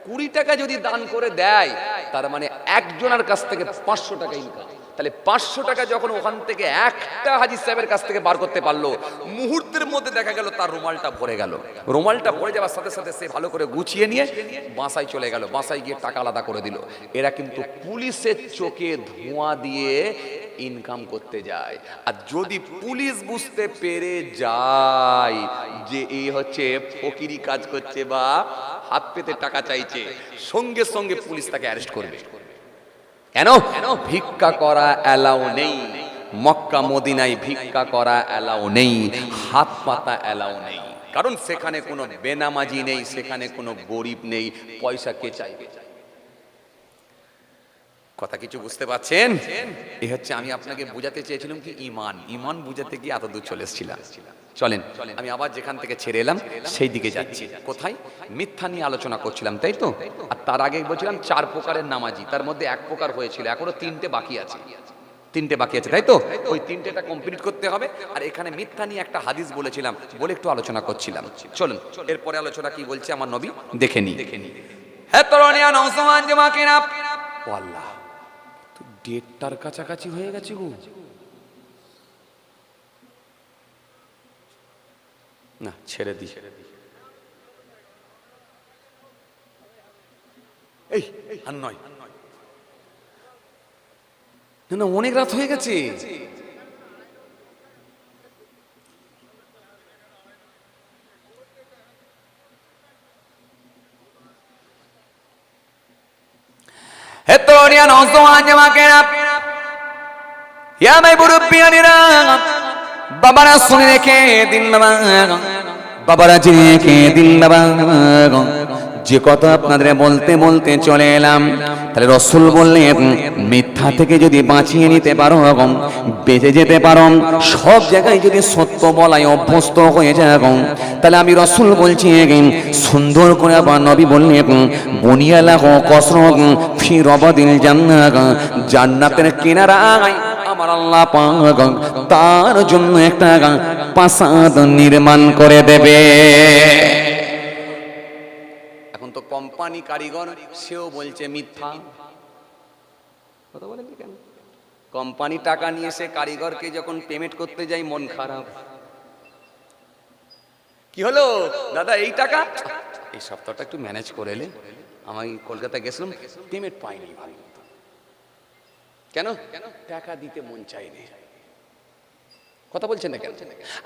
20 টাকা যদি দান করে দেয়, তার মানে একজনের কাছ থেকে 500 টাকা ইনকাম। তাহলে 500 টাকা যখন ওখান থেকে একটা হাজি সাহেবের কাছ থেকে বার করতে পারলো, মুহূর্তের মধ্যে দেখা গেল তার রুমালটা ভরে গেল। রুমালটা ভরে যাওয়ার সাথে সাথে সে ভালো করে গুছিয়ে নিয়ে বাসায় চলে গেল, বাসায় গিয়ে টাকা আলাদা করে দিল। এরা কিন্তু পুলিশের চোখে ধোঁয়া দিয়ে ইনকাম করতে যায়। আর যদি পুলিশ বুঝতে পেরে যায় যে এই হচ্ছে ফকিরি কাজ করছে বা হাত পেতে টাকা চাইছে, সঙ্গে সঙ্গে পুলিশ তাকে অ্যারেস্ট করবে। কেন? ভিক্ষা করা অ্যালাউ নেই। মক্কা মদিনায় ভিক্ষা করা অ্যালাউ নেই, হাত পাতা অ্যালাউ নেই। কারণ সেখানে কোনো বেনামাজি নেই, সেখানে কোনো গরিব নেই, পয়সা কে চাইবে? কথা কিছু বুঝতে পারছেন? এই হচ্ছে আমি আপনাকে বুঝাতে চেয়েছিলাম কি ইমান বুঝাতে গিয়ে এত দূর চলে এসেছিলাম। চলেন আমি আবার যেখান থেকে ছেড়ে এলাম সেই দিকে যাচ্ছি। কোথায়? মিথ্যা নিয়ে আলোচনা করছিলাম, তাই তো? আর তার আগে বলছিলাম 4 প্রকারের নামাজি, তার মধ্যে 1 প্রকার হয়েছিল, এখনো 3টে বাকি আছে। 3টে বাকি আছে, তাই তো? ওই 3টেটা কমপ্লিট করতে হবে। আর এখানে মিথ্যা নিয়ে একটা হাদিস বলেছিলাম, বলে একটু আলোচনা করছিলাম। চলুন এরপরে আলোচনা কি বলছে আমার নবী দেখে নি। হ্যাঁ তরুণিয়া নওজওয়ান জামাকিনা, ও আল্লাহ 1:30টার কাছাকাছি হয়ে গেছে গো। না ছেড়ে দি, এই আর নয়, না অনেক রাত হয়ে গেছে। হে তরুণিয়া নওজওয়ান জামাকিনা, ইয়া মাই মুরব্বিয়ানিরা, বাবারা শুনে রেখে দিন বাবা, বাবারা জেনে রেখে দিন বাবা, যে কথা আপনাদের বলতে বলতে চলে এলাম। তাহলে রাসূল বললেন মিথ্যা থেকে যদি বাঁচিয়ে নিতে পারো, বেঁচে যেতে পারো, সব জায়গায় যদি সত্য বলায় অভ্যস্ত হয়ে যাও, তাহলে আমি রাসূল বলছি সুন্দর করে আবার নবী বললেন বুনিয়ালাহু কসরুন ফি রাবাদিল জান্নাহ, জান্নাতের কিনারায় আমার আল্লাহ পাক তার জন্য একটা প্রাসাদ নির্মাণ করে দেবে। এখন তো কোম্পানি কারিগর সেও বলছে মিথ্যা। কথা বলেন কেন? কোম্পানি টাকা নিয়ে এসে কারিগরকে যখন পেমেন্ট করতে যাই মন খারাপ, কি হলো দাদা এই টাকা এই সপ্তাহটা একটু ম্যানেজ করে এলে, আমি কলকাতা গেছিলাম পেমেন্ট পাইনি। কেন? টাকা দিতে মন চাইনি। কথা বলছেন না কেন?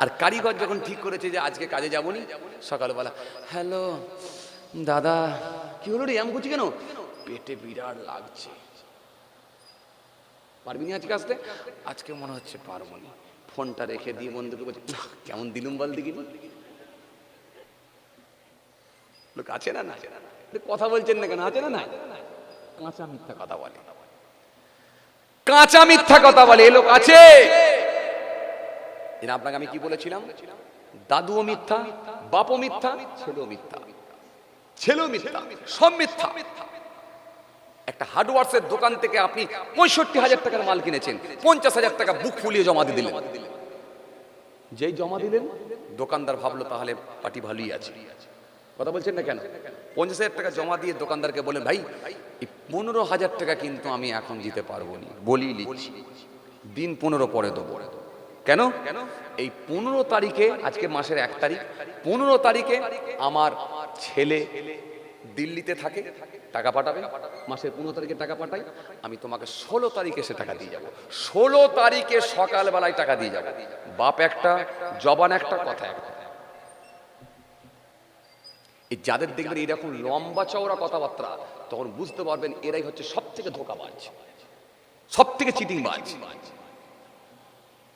আর কারিগর যখন ঠিক করেছে যে আজকে কাজে যাবনি, সকালবেলা হ্যালো দাদা কি হলো রে এম করছি কেন? পেটে বিরাট লাগছে, পারবি না আজকে আসতে? আজকে মনে হচ্ছে পারবো না। ফোনটা রেখে দিয়ে বন্ধুকে বলছি কেমন দিলুম বল দেখিনি। লোক আছে না? না কথা বলছেন না কেন? আছে না? না কাঁচা মিথ্যা কথা বলে, কাঁচা মিথ্যা কথা বলে এ লোক আছে। আপনাকে আমি কি বলেছিলাম? দাদুও মিথ্যা, বাপও মিথ্যা, ছেলেও মিথ্যা, ছেলেও মিথ্যা, সব মিথ্যা। একটা হার্ডওয়ার্সের দোকান থেকে আপনি 65,000 টাকার মাল কিনেছেন, 50,000 টাকা বুক ফুলিয়ে জমা দিয়ে দিলেন। যেই জমা দিলেন দোকানদার ভাবলো তাহলে পার্টি ভালোই আছে। কথা বলছেন না কেন? 50,000 টাকা জমা দিয়ে দোকানদারকে বলেন ভাই এই 15,000 টাকা কিন্তু আমি এখন দিতে পারবো না, বলি লিখছি, দিন 15 পরে দেবো। কেন? এই 15 তারিখে, আজকে মাসের 1 তারিখ, 15 তারিখে আমার ছেলে দিল্লিতে থাকে, টাকা পাঠাবে, মাসের 15 তারিখে টাকা পাঠাই, আমি তোমাকে 16 তারিখে সে টাকা দিয়ে যাবো। 16 তারিখে সকালবেলায় টাকা দিয়ে যাবো। বাপ একটা, জবান একটা, কথা একটা। এই যাদের দেখবেন এরকম লম্বা চওড়া কথাবার্তা, তখন বুঝতে পারবেন এরাই হচ্ছে সব থেকে ধোঁকাবাজ, সব থেকে চিটিংবাজ।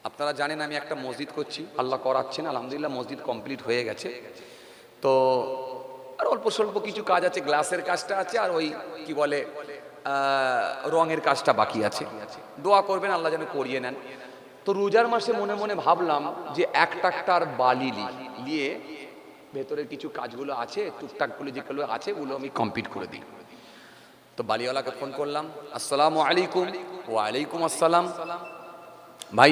আপনারা জানেন আমি একটা মসজিদ করছি, আল্লাহ করাচ্ছেন, আলহামদুলিল্লাহ মসজিদ কমপ্লিট হয়ে গেছে। তো আর অল্প স্বল্প কিছু কাজ আছে, গ্লাসের কাজটা আছে, আর ওই কি বলে রঙের কাজটা বাকি আছে। দোয়া করবেন আল্লাহ যেন করিয়ে নেন। তো রোজার মাসে মনে মনে ভাবলাম যে এক ট্রাক্টর বালি নিয়ে ভেতরের কিছু কাজগুলো আছে, টুকটাকগুলো যেগুলো আছে ওগুলো আমি কমপ্লিট করে দিই। তো বালিওয়ালাকে ফোন করলাম, আসসালামু আলাইকুম। ওয়ালাইকুম আসসালাম। ভাই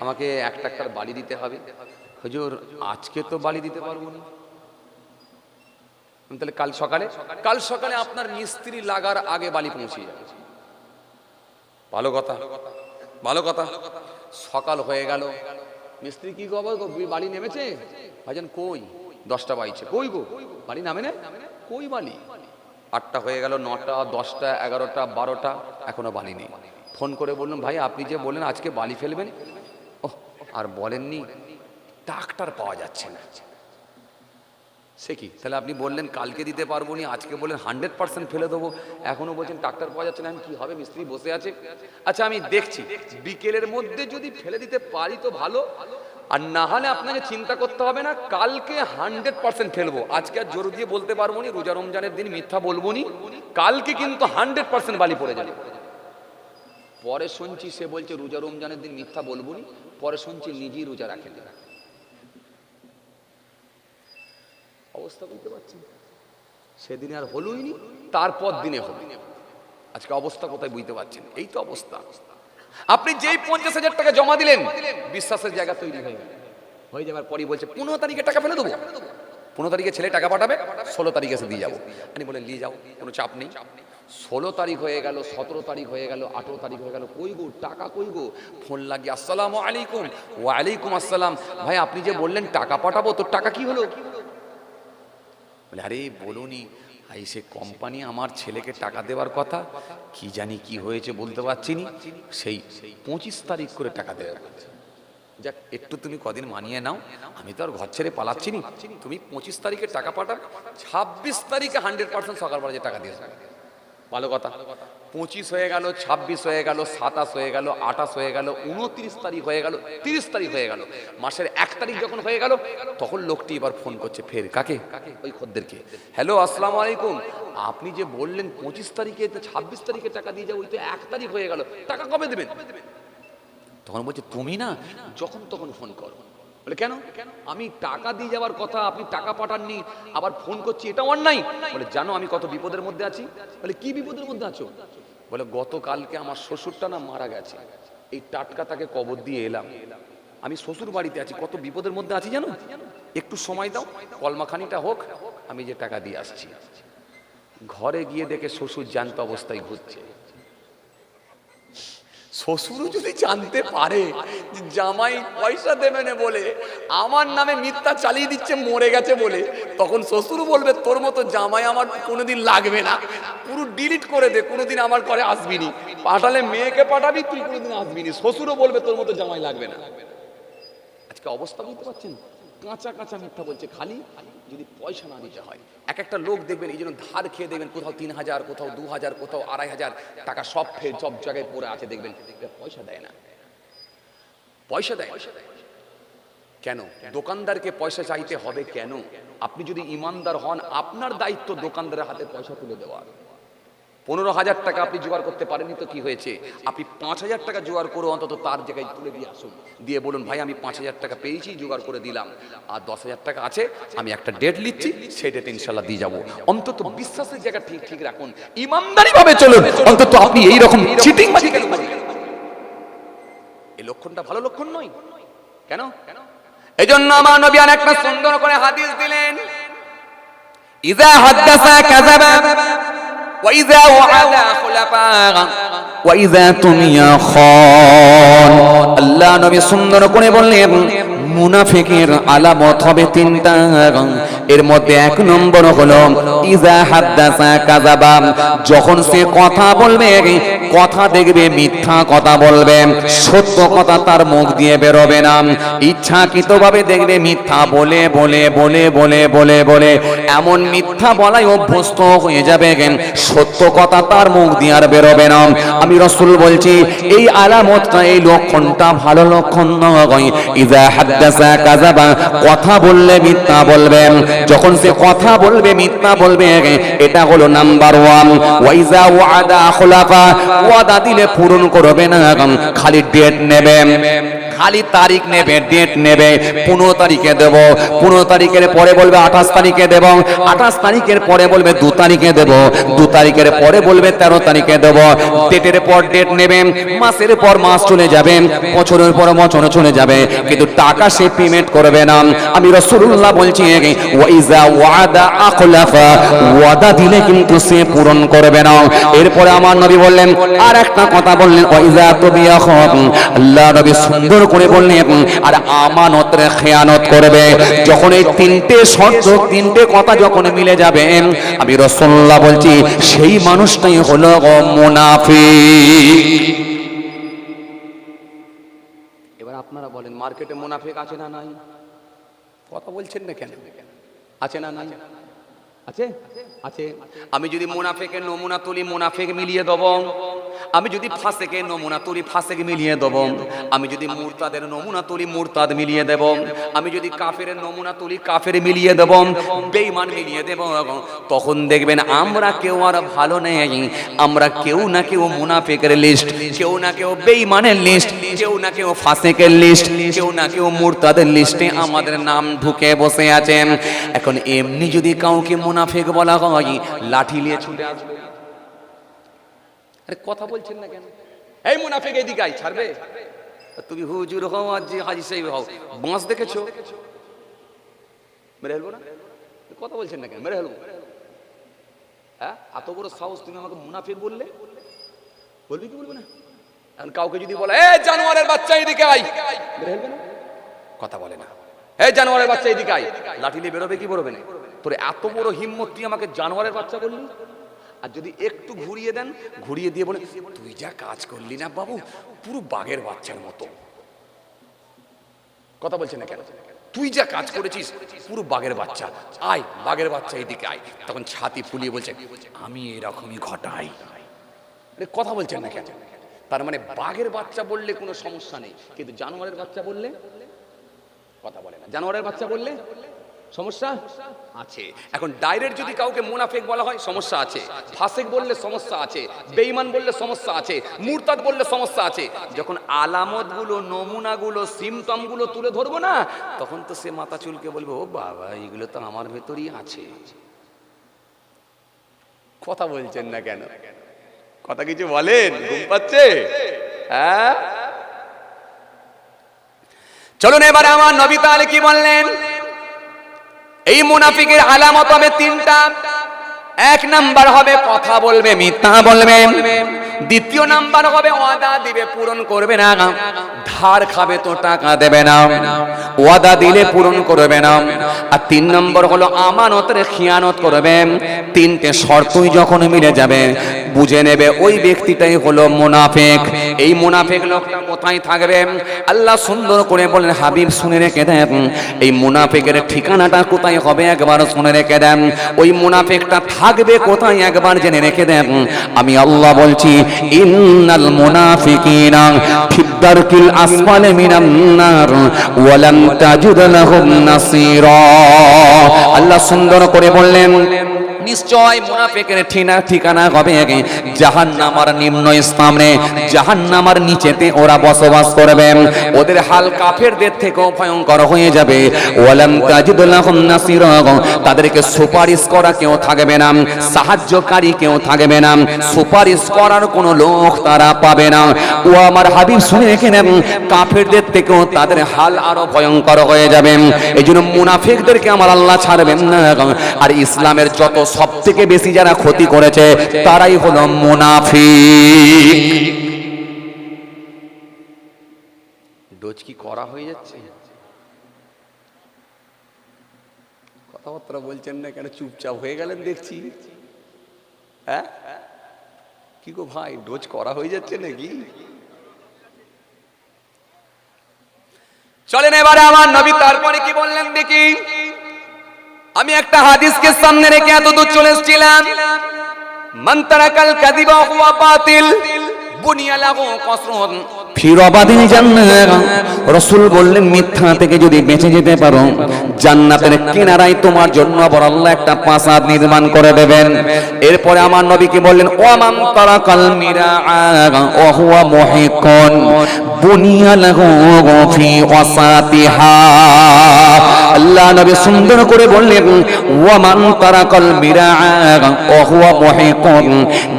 আমাকে এক ট্রাক্টর বালি দিতে হবে। হুজুর আজকে তো বালি দিতে পারবো না, তাহলে কাল সকালে আপনার মিস্ত্রি লাগার আগে বালি পৌঁছে যাবে। ভালো কথা, ভালো কথা। সকাল হয়ে গেল, মিস্ত্রি কি খবর, বালি নেমেছে? ভাইজান কই? 10টা বাজছে। কই গো বালি নামে না? কই বালি? 8টা হয়ে গেল, 9টা, 10টা, 11টা, 12টা, এখনো বালি নেই। ফোন করে বললাম ভাই আপনি যে বললেন আজকে বালি ফেলবেন, ওহ আর বলেননি, ট্রাক্টর পাওয়া যাচ্ছে না। সে কি, তাহলে আপনি বললেন কালকে দিতে পারবো না, আজকে বললেন 100% ফেলে দেবো, এখনো বলছেন ট্রাক্টর পাওয়া যাচ্ছে না, আমি কি হবে? মিস্ত্রি বসে আছে। আচ্ছা আমি দেখছি, বিকেলের মধ্যে যদি ফেলে দিতে পারি তো ভালো, আর না হলে আপনাকে চিন্তা করতে হবে না, কালকে 100% ফেলবো। আজকে আর জোর দিয়ে বলতে পারবো না, রোজা রমজানের দিন মিথ্যা বলবো নি, কালকে কিন্তু 100% বালি পড়ে যাবে। পরে শুনছি সে বলছে রোজা রমজানের দিন মিথ্যা বলবো নি, পরে শুনছি নিজেই রোজা রাখেন। অবস্থা বুঝতে পারছেন? সেদিনে আর হলোই নি, তারপর দিনে হলো। আজকে অবস্থা কোথায় বুঝতে পারছেন? এই তো অবস্থা। আপনি যেই 50,000 টাকা জমা দিলেন, বিশ্বাসের জায়গা তৈরি হয়ে যাবার পরই বলছে 15 তারিখে টাকা ফেলে দেবো। 15 তারিখে ছেলে টাকা পাঠাবে, 16 তারিখে এসে দিয়ে যাবো। আমি বলে নিয়ে যাও, কোনো চাপ নেই। 16 তারিখ হয়ে গেল, 17 তারিখ হয়ে গেল, 18 তারিখ হয়ে গেল, কই গো টাকা কই গো? ফোন লাগিয়ে আসসালামু আলাইকুম। ওয়ালাইকুম আসসালাম। ভাই আপনি যে বললেন টাকা পাঠাবো, তোর টাকা কি হলো? বলে আরে বলুনি, সে কোম্পানি আমার ছেলেকে টাকা দেওয়ার কথা, কি জানি কি হয়েছে বলতে পারছি না, সেই 25 তারিখ করে টাকা দেওয়ার কথা। যাক একটু তুমি কদিন মানিয়ে নাও, আমি তো আর ঘর ছেড়ে পালাচ্ছি না, তুমি 25 তারিখে টাকা পাঠাও, 26 তারিখে 100% সকালবেলা যে টাকা দিয়ে যাবে। ভালো কথা। 25 হয়ে গেল, 26 হয়ে গেল, 27 হয়ে গেল, 28 হয়ে গেল, 29 তারিখ হয়ে গেল, 30 তারিখ হয়ে গেল। মাসের 1 তারিখ যখন হয়ে গেল, তখন লোকটি এবার ফোন করছে ফের কাকে? ওই খদ্দেরকে। হ্যালো আসসালামু আলাইকুম, আপনি যে বললেন 25 তারিখে 26 তারিখে টাকা দিয়ে যাবো, ওই তো 1 তারিখ হয়ে গেল, টাকা কবে দেবেন? তখন বলছে তুমি না যখন তখন ফোন করো। বলে কেন? আমি টাকা দিয়ে যাওয়ার কথা, আপনি টাকা পাঠাননি, আবার ফোন করছি, এটা অন্যায়। বলে জানো আমি কত বিপদের মধ্যে আছি? বলে কি বিপদের মধ্যে আছো? বলে গতকালকে আমার শ্বশুরটা না মারা গেছে, এই টাটকা তাকে কবর দিয়ে এলাম, আমি শ্বশুর বাড়িতে আছি, কত বিপদের মধ্যে আছি জানো, একটু সময় দাও, কলমাখানিটা হোক, আমি যে টাকা দিয়ে আসছি। ঘরে গিয়ে দেখে শ্বশুর জ্যান্ত অবস্থায় ঘুরছে। শ্বশুরও যদি জানতে পারে যে জামাই পয়সা দেবে না বলে আমার নামে মিথ্যা চালিয়ে দিচ্ছে মরে গেছে বলে, তখন শ্বশুর বলবে তোর মতো জামাই আমার কোনোদিন লাগবে না, পুরো ডিলিট করে দে, কোনোদিন আমার ঘরে আসবি নি, পাঠালে মেয়েকে পাঠাবি, তুই কোনোদিন আসবি নি। শ্বশুরও বলবে তোর মতো জামাই লাগবে না। আজকে অবস্থা বুঝতে পারছেন? কাঁচা কাঁচা মিথ্যা বলছে, খালি যদি পয়সা না দিতে হয়। এক একটা লোক দেখবেন এই জন্য ধার খেয়ে দেখবেন কোথাও 3,000, কোথাও 2,000, কোথাও 2,500 টাকা সব ফের সব জায়গায় পড়ে আছে, দেখবেন পয়সা দেয় না। পয়সা দেয় কেন? দোকানদারকে পয়সা চাইতে হবে কেন? আপনি যদি ইমানদার হন, আপনার দায়িত্ব দোকানদারের হাতে পয়সা তুলে দেওয়া। 15,000 টাকা আপনি জোগাড় করতে পারেননি তো কি হয়েছে, আপনি 5,000 টাকা জোগাড় করে অন্তত তার জায়গায় তুলে দিয়ে আসুন, দিয়ে বলুন ভাই আমি 5,000 টাকা পেয়েছি, জোগাড় করে দিলাম, আর 10,000 টাকা আছে, আমি একটা ডেট লিখছি, সেই ডেটে ইনশাল্লাহ দিয়ে যাবো। অন্তত বিশ্বাসের জায়গা ঠিক ঠিক রাখুন, ইমানদারি ভাবে চলুন, অন্তত আপনি এই রকম চিটিংবাজি কেন করেন? এই লক্ষণটা ভালো লক্ষণ নয়। কেন? এজন্য আমার নবী একটা সুন্দর করে হাদিস দিলেন, ইযা হাদাসা কাযাবা ওয়া ইযা ওয়া'আদা খুলাফা। ওয়া ইযা তুমিয়া খান। আল্লাহ নবী সুন্দর করে বললেন মুনাফিকের আলামত হবে তিনটা। এর মধ্যে এক নম্বর হলো ইযা হাদাসা কাযাবা, যখন সে কথা বলবে কথা দেখবে মিথ্যা কথা বলবে, সত্য কথা তার মুখ দিয়ে বেরোবে না। ইচ্ছাকৃতভাবে দেখবে মিথ্যা বলে বলে বলে বলে বলে বলে এমন মিথ্যা বলাই অভ্যস্ত হয়ে যাবে, সত্য কথা তার মুখ দিয়ে আর বেরোবে না। আমি রাসূল বলছি এই আলামতটা, এই লক্ষণটা ভালো লক্ষণ নয়। ইযা হাদাসা কাযাবা, কথা বললে মিথ্যা বলবে, যখন সে কথা বলবে মিথ্যা বলবে, এটা হলো নাম্বার 1। ওয়া ইযা ওয়াদা আখলাফা, ওয়াদা দিলে পূরণ করবে না, খালি ডেট নেবে, খালি তারিখ নেবে, ডেট নেবে। 15 তারিখে দেব, 15 তারিখের পরে বলবে 28 তারিখে দেব, 28 তারিখের পরে বলবে 2 তারিখে দেব, 2 তারিখের পরে বলবে 13 তারিখে দেব। ডেটের পর ডেট নেবে, মাসের পর মাস চলে যাবে, বছরের পর বছর চলে যাবে, কিন্তু টাকা সে পেমেন্ট করবে না। আমি রাসূলুল্লাহ বলছি ওয়া ইযা ওয়াদা আখলাফা, ওয়াদা দিলে কিন্তু সে পূরণ করবে না। এরপরে আমার নবী বললেন আর একটা কথা বললেন ওয়া ইযা তুবিয়া খান। আল্লাহ নবী সুন্দর করে বললেন আর আমানতের খেয়ানত করবে। যখন এই তিনটে শর্ত, তিনটে কথা যখন মিলে যাবে, আমি রাসূলুল্লাহ বলছি সেই মানুষটাই হলো মুনাফিক। এবার আপনারা বলেন মার্কেটে মুনাফিক আছে না নাই? কথা বলছেন না কেন? আছে না নাই? আছে, আছে। আমি যদি মুনাফিকের নমুনা তুলি, মুনাফিক মিলিয়ে দেব। আমি যদি ফাসিকের নমুনা তুলি, ফাসিক মিলিয়ে দেব। আমি যদি মুরতাদের নমুনা তুলি, মুরতাদ মিলিয়ে দেব। আমি যদি কাফেরের নমুনা তুলি, কাফের মিলিয়ে দেব, বেঈমান মিলিয়ে দেব। তখন দেখবেন আমরা কেউ আর ভালো নেই, আমরা কেউ না কেউ মুনাফিকের লিস্ট, কেউ না কেউ বেঈমানের লিস্ট, কেউ না কেউ ফাসিকের লিস্ট, কেউ না কেউ মুরতাদের লিস্টে আমাদের নাম ঢুকে বসে আছেন। এখন এমনি যদি কাউকে মুনাফিক বলা হয়, লাঠি নিয়ে ছুটে আসবে। আরে কথা বলছেন না কেন? এই মুনাফিক এদিকে আয়, ছাড়বে? তুমি হুজুর হও আর যে হাজী সাহেব হও, বাঁশ দেখেছো? মেরে হেলবো না? কথা বলছেন না কেন? মেরে হেলবো? হ্যাঁ, এত বড় সাহস, তুমি আমাকে মুনাফিক বললে? বলবি কি বলবো না? এখন কাউকে যদি বলে এই জানোয়ারের বাচ্চা এদিকে আয়, মেরে হেলবে না? কথা বলে না। এই জানোয়ারের বাচ্চা এদিকে আয়, লাঠি নিয়ে বেরোবে কি বেরোবে না? তোর এত বড় হিম্মত, তুই আমাকে জানোয়ারের বাচ্চা বললি? আর যদি একটু ঘুরিয়ে দেন, ঘুরিয়ে দিয়ে বলে তুই যা কাজ করলি না বাবু, পুরো বাঘের বাচ্চার মতো। কথা বলছে না কেন? তুই যা কাজ করেছিস পুরো বাঘের বাচ্চা, আয় বাঘের বাচ্চা এদিকে আয়। তখন ছাতি ফুলিয়ে বলছে আমি এরকমই ঘটাই। কথা বলছেন না কেন? তার মানে বাঘের বাচ্চা বললে কোনো সমস্যা নেই, কিন্তু জানোয়ারের বাচ্চা বললে কথা বলে না। জানোয়ারের বাচ্চা বললে সমস্যা আছে। এখন ডাইরেক্ট যদি কাউকে মুনাফিক বলা হয়, সমস্যা আছে। ফাসিক বললে সমস্যা আছে, বেঈমান বললে সমস্যা আছে, মুরতাদ বললে সমস্যা আছে। যখন আলামতগুলো, নমুনাগুলো, সিমটমগুলো তুলে ধরবো না, তখন তো সে মাথা চুলকে বলবে ও বাবা, এগুলো তো আমার ভেতরই আছে। কথা বলছেন না কেন? কথা কিছু বলেন, ঘুম পাচ্ছে? হ্যাঁ, চলুন এবারে আমার নবী তাআলা কি বললেন। এই মুনাফিকের আলামত হবে তিনটা। এক নাম্বার হবে কথা বলবে, মিথ্যা বলবে। দ্বিতীয় নাম্বার হবে ওয়াদা দিবে, পূরণ করবে না। ধার খাবে তো টাকা দেবে না, ওয়াদা দিলে পূরণ করবে না। আর 3 নম্বর হলো আমানতের খিয়ানত করবে। তিনটে শর্তই যখন মিলে যাবে, বুঝে নেবে ওই ব্যক্তিটাই হলো মুনাফিক। এই মুনাফিক লোকটা কোথায় থাকবে? আল্লাহ সুন্দর করে বলেন হাবিব শুনে রেখে দেন, এই মুনাফিকের ঠিকানাটা কোথায় হবে একবার শুনে রেখে দেন। ওই মুনাফিকটা থাকবে কোথায় একবার জেনে রেখে দেন। আমি আল্লাহ বলছি ইন্নাল মুনাফিকিনা ফিদ্দারকিল আসফালি মিনান নার ওয়া লাম তাজিদ লাহুম নাসীরা। আল্লাহ সুন্দর করে বললেন নিশ্চয় মুনাফিকের ঠিকানা হবে জাহান্নামের নিম্ন স্থানে, জাহান্নামের নিচেতে ওরা বসবাস করবে। ওদের হাল কাফেরদের থেকেও ভয়ঙ্কর হয়ে যাবে। ওয়ালাম তাজিদ লাহুম নাসীরা, তাদেরকে সুপারিশ করা কেউ থাকবে না, সাহায্যকারী কেউ থাকবে না, সুপারিশ করার কোনো লোক তারা পাবে না। ও আমার হাবিব শুনে রেখে নেন, কাফেরদের থেকেও তাদের হাল আরো ভয়ঙ্কর হয়ে যাবে। এই জন্য মুনাফিকদেরকে আমার আল্লাহ ছাড়বেন না। আর ইসলামের যত সবথেকে বেশি যারা ক্ষতি করেছে তারাই হলো মুনাফিক। ডোজ কি করা হয়ে যাচ্ছে? কথাবার্তা বলছেন না কেন? চুপচাপ হয়ে গেলেন দেখছি। হ্যাঁ কি গো ভাই, ডোজ করা হয়ে যাচ্ছে নাকি? চলেন এবারে আমার নবী তারপরে কি বললেন দেখি। আমি একটা হাদিসকে সামনে রেখে এত দূর চলে এসেছিলাম। মান তারাকাল কাযিবা হুয়া বাতিল বুনিয়া লাহু কসরুন ফি রাবাদিল জান্নাহ। রাসূল বললেন মিথ্যা থেকে যদি বেঁচে যেতে পারো, জান্নাতের কিনারায় তোমার জন্য আবার আল্লাহ একটা প্রাসাদ নির্মাণ করে দেবেন। এরপরে আমার নবী কি বললেন, ওয়া মান তারাকাল মিরাআ ওয়া হুয়া মুহিকুন বুনিয়া লাহু ফি ওয়াসাতিহা। আল্লাহ নবী সুন্দর করে বললেন, ওয়া মান তারাকাল মিরাআ ওয়া হুয়া মুহিকুন,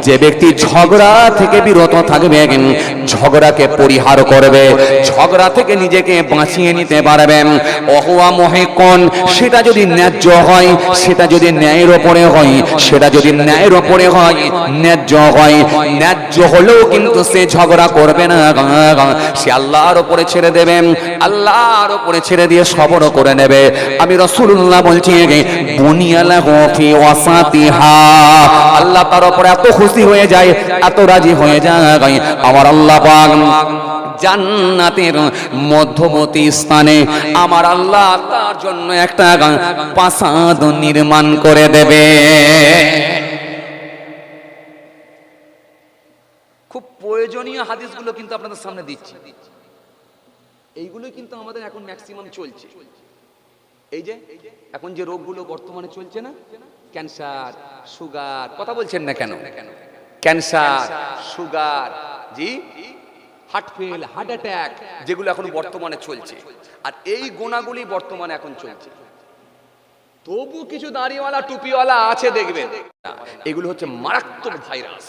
যে ব্যক্তি ঝগড়া থেকে বিরত থাকবে, ঝগড়াকে পরিহার করবে, ঝগড়া থেকে নিজেকে বাঁচিয়ে নিতে পারবেন, ওয়া হুয়া মুহিকুন, সেটা যদি ন্যায্য হয়, সেটা যদি ন্যায়ের ওপরে হয়, সেটা যদি ন্যায়ের ওপরে হয়, ন্যায্য হয়, ন্যায্য হলেও কিন্তু সে ঝগড়া করবে না, সে আল্লাহর উপরে ছেড়ে দেবে, আল্লাহর উপরে ছেড়ে দিয়ে সবর করে নেবে। আমি রাসূলুল্লাহ বলছি, বুনিয়া লাহু ফি ওয়াসাতিহা, আল্লাহ তার উপরে এত খুশি হয়ে যায়, এত রাজি হয়ে যায়, আমার আল্লাহ পাক জান্নাতের মধ্যবর্তী স্থানে আমার আল্লাহ তার জন্য একটা প্রাসাদ নির্মাণ করে দেবে। খুব প্রয়োজনীয় হাদিসগুলো কিন্তু আপনাদের সামনে দিচ্ছি। এইগুলোই কিন্তু আমাদের এখন ম্যাক্সিমাম চলছে। এই যে এখন যে রোগগুলো বর্তমানে চলছে না, ক্যান্সার, সুগার, কথা বলছেন না কেন? ক্যান্সার, সুগার, জি, হার্ট ফেল, হার্ট অ্যাটাক, যেগুলো এখন বর্তমানে চলছে, আর এই গোনাগুলি বর্তমানে এখন চলছে। তবু কিছু দাড়িওয়ালা টুপিওয়ালা আছে দেখবেন, এগুলো হচ্ছে মারাত্মক ভাইরাস,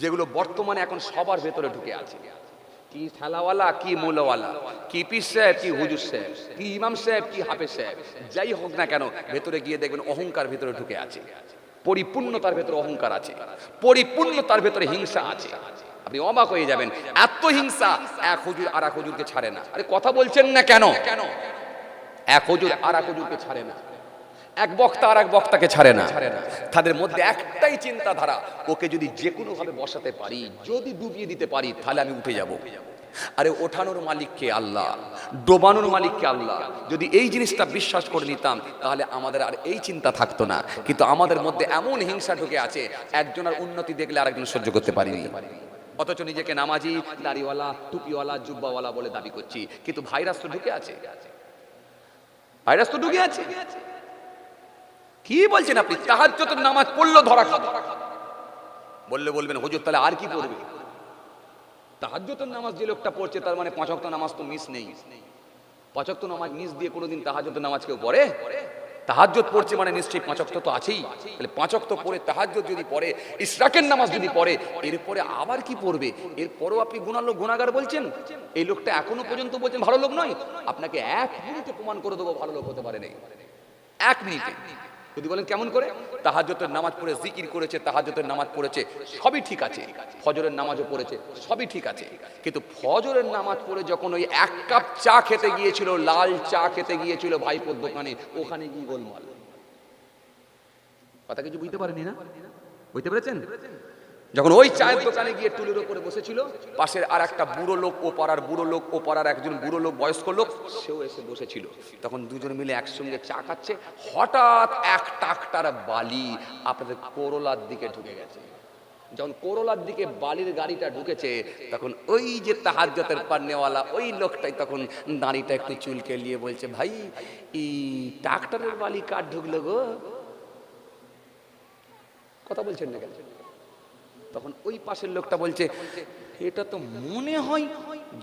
যেগুলো বর্তমানে এখন সবার ভেতরে ঢুকে আছে। কি ঠেলাওয়ালা, কি মূলওয়ালা, কি পীর সাহেব, কি হুজুর সাহেব, কি ইমাম সাহেব, কি হাফেজ সাহেব, যাই হোক না কেন, ভেতরে গিয়ে দেখবেন অহংকার ভেতরে ঢুকে আছে, পরিপূর্ণতার ভেতরে অহংকার আছে, পরিপূর্ণতার ভেতরে হিংসা আছে। আপনি অবাক হয়ে যাবেন, এত হিংসা, এক হুজুর আর এক হুজুরকে ছাড়ে না। আরে কথা বলছেন না কেন? এক হুজুর আর এক হুজুরকে ছাড়ে না, এক বক্তা আর এক বক্তাকে ছাড়ে না। তাদের মধ্যে একটাই চিন্তাধারা, ওকে যদি যে কোনো ভাবে বসাতে পারি, যদি ডুবিয়ে দিতে পারি, তাহলে আমি উঠে যাব। আরে ওঠানোর মালিককে আল্লাহ, ডোবানোর মালিককে আল্লাহ। যদি এই জিনিসটা বিশ্বাস করে নিতাম, তাহলে আমাদের আর এই চিন্তা থাকতো না। কিন্তু আমাদের মধ্যে এমন হিংসা ঢুকে আছে, একজনের উন্নতি দেখলে আরেকজন সহ্য করতে পারিনি, অথচ নিজেকে নামাজি, দাড়িওয়ালা, টুপিওয়ালা, জুব্বাওয়ালা বলে দাবি করছি। কিন্তু ভাইরাস তো ঢুকে আছে, ভাইরাস তো ঢুকে আছে। কি বলছেন আপনি? তাহাজ্জুদের নামাজ পড়লো ধরা খাবে, বললে বলবেন হুজুর তাহলে আর কি পড়বে? তাহাজ্জুদের নামাজ যে লোকটা পড়ছে, তার মানে পাঁচ ওয়াক্ত নামাজ তো মিস নেই। পাঁচ ওয়াক্ত নামাজ মিস দিয়ে কোনোদিন তাহাজ্জুদের নামাজ কেউ পড়ে? তাহাজ্জুদ পড়ছে মানে নিশ্চয়ই পাঁচ ওয়াক্ত তো আছেই। তাহলে পাঁচ ওয়াক্ত পড়ে তাহাজ্জুদ যদি পড়ে, ইশরাকের নামাজ যদি পড়ে, এরপরে আবার কি পড়বে? এরপরও আপনি গুনাহগার বলছেন? এই লোকটা এখনো পর্যন্ত বলছেন ভালো লোক নয়। আপনাকে এক মিনিটে প্রমাণ করে দেবো ভালো লোক হতে পারে নাই, এক মিনিটে। যদি বলেন কেমন করে? তাহাজ্জুদের নামাজ পড়ে জিকির করেছে, তাহাজ্জুদের নামাজ পড়েছে, সবই ঠিক আছে, ফজরের নামাজও পড়েছে, সবই ঠিক আছে। কিন্তু ফজরের নামাজ পড়ে যখন ওই এক কাপ চা খেতে গিয়েছিল, লাল চা খেতে গিয়েছিল ভাইপোর দোকানে, ওখানে গিয়ে গোলমাল। কথা কিছু বুঝতে পারেনি না? বুঝতে পেরেছেন? যখন ওই চায়ের দোকানে গিয়ে টুলের উপরে বসেছিল, পাশের আর একটা বুড়ো লোক, ও পাড়ার বুড়ো লোক, ও পাড়ার একজন বুড়ো লোক, বয়স্ক লোক, সেও এসে বসেছিল। তখন দুজন মিলে একসঙ্গে চা খাচ্ছে, হঠাৎ এক ট্রাক্টর বালি আপনাদের করোলার দিকে ঢুকে গেছে। যখন করোলার দিকে বালির গাড়িটা ঢুকেছে, তখন ওই যে তাহাজ্জুদের পান্নেওয়ালা ওই লোকটাই তখন দাঁড়িটা একটু চুলকে নিয়ে বলছে, ভাই এই ট্রাক্টরের বালি কার ঢুকলো গো? কথা বলছেন না কেন? তখন ওই পাশের লোকটা বলছে, এটা তো মনে হয়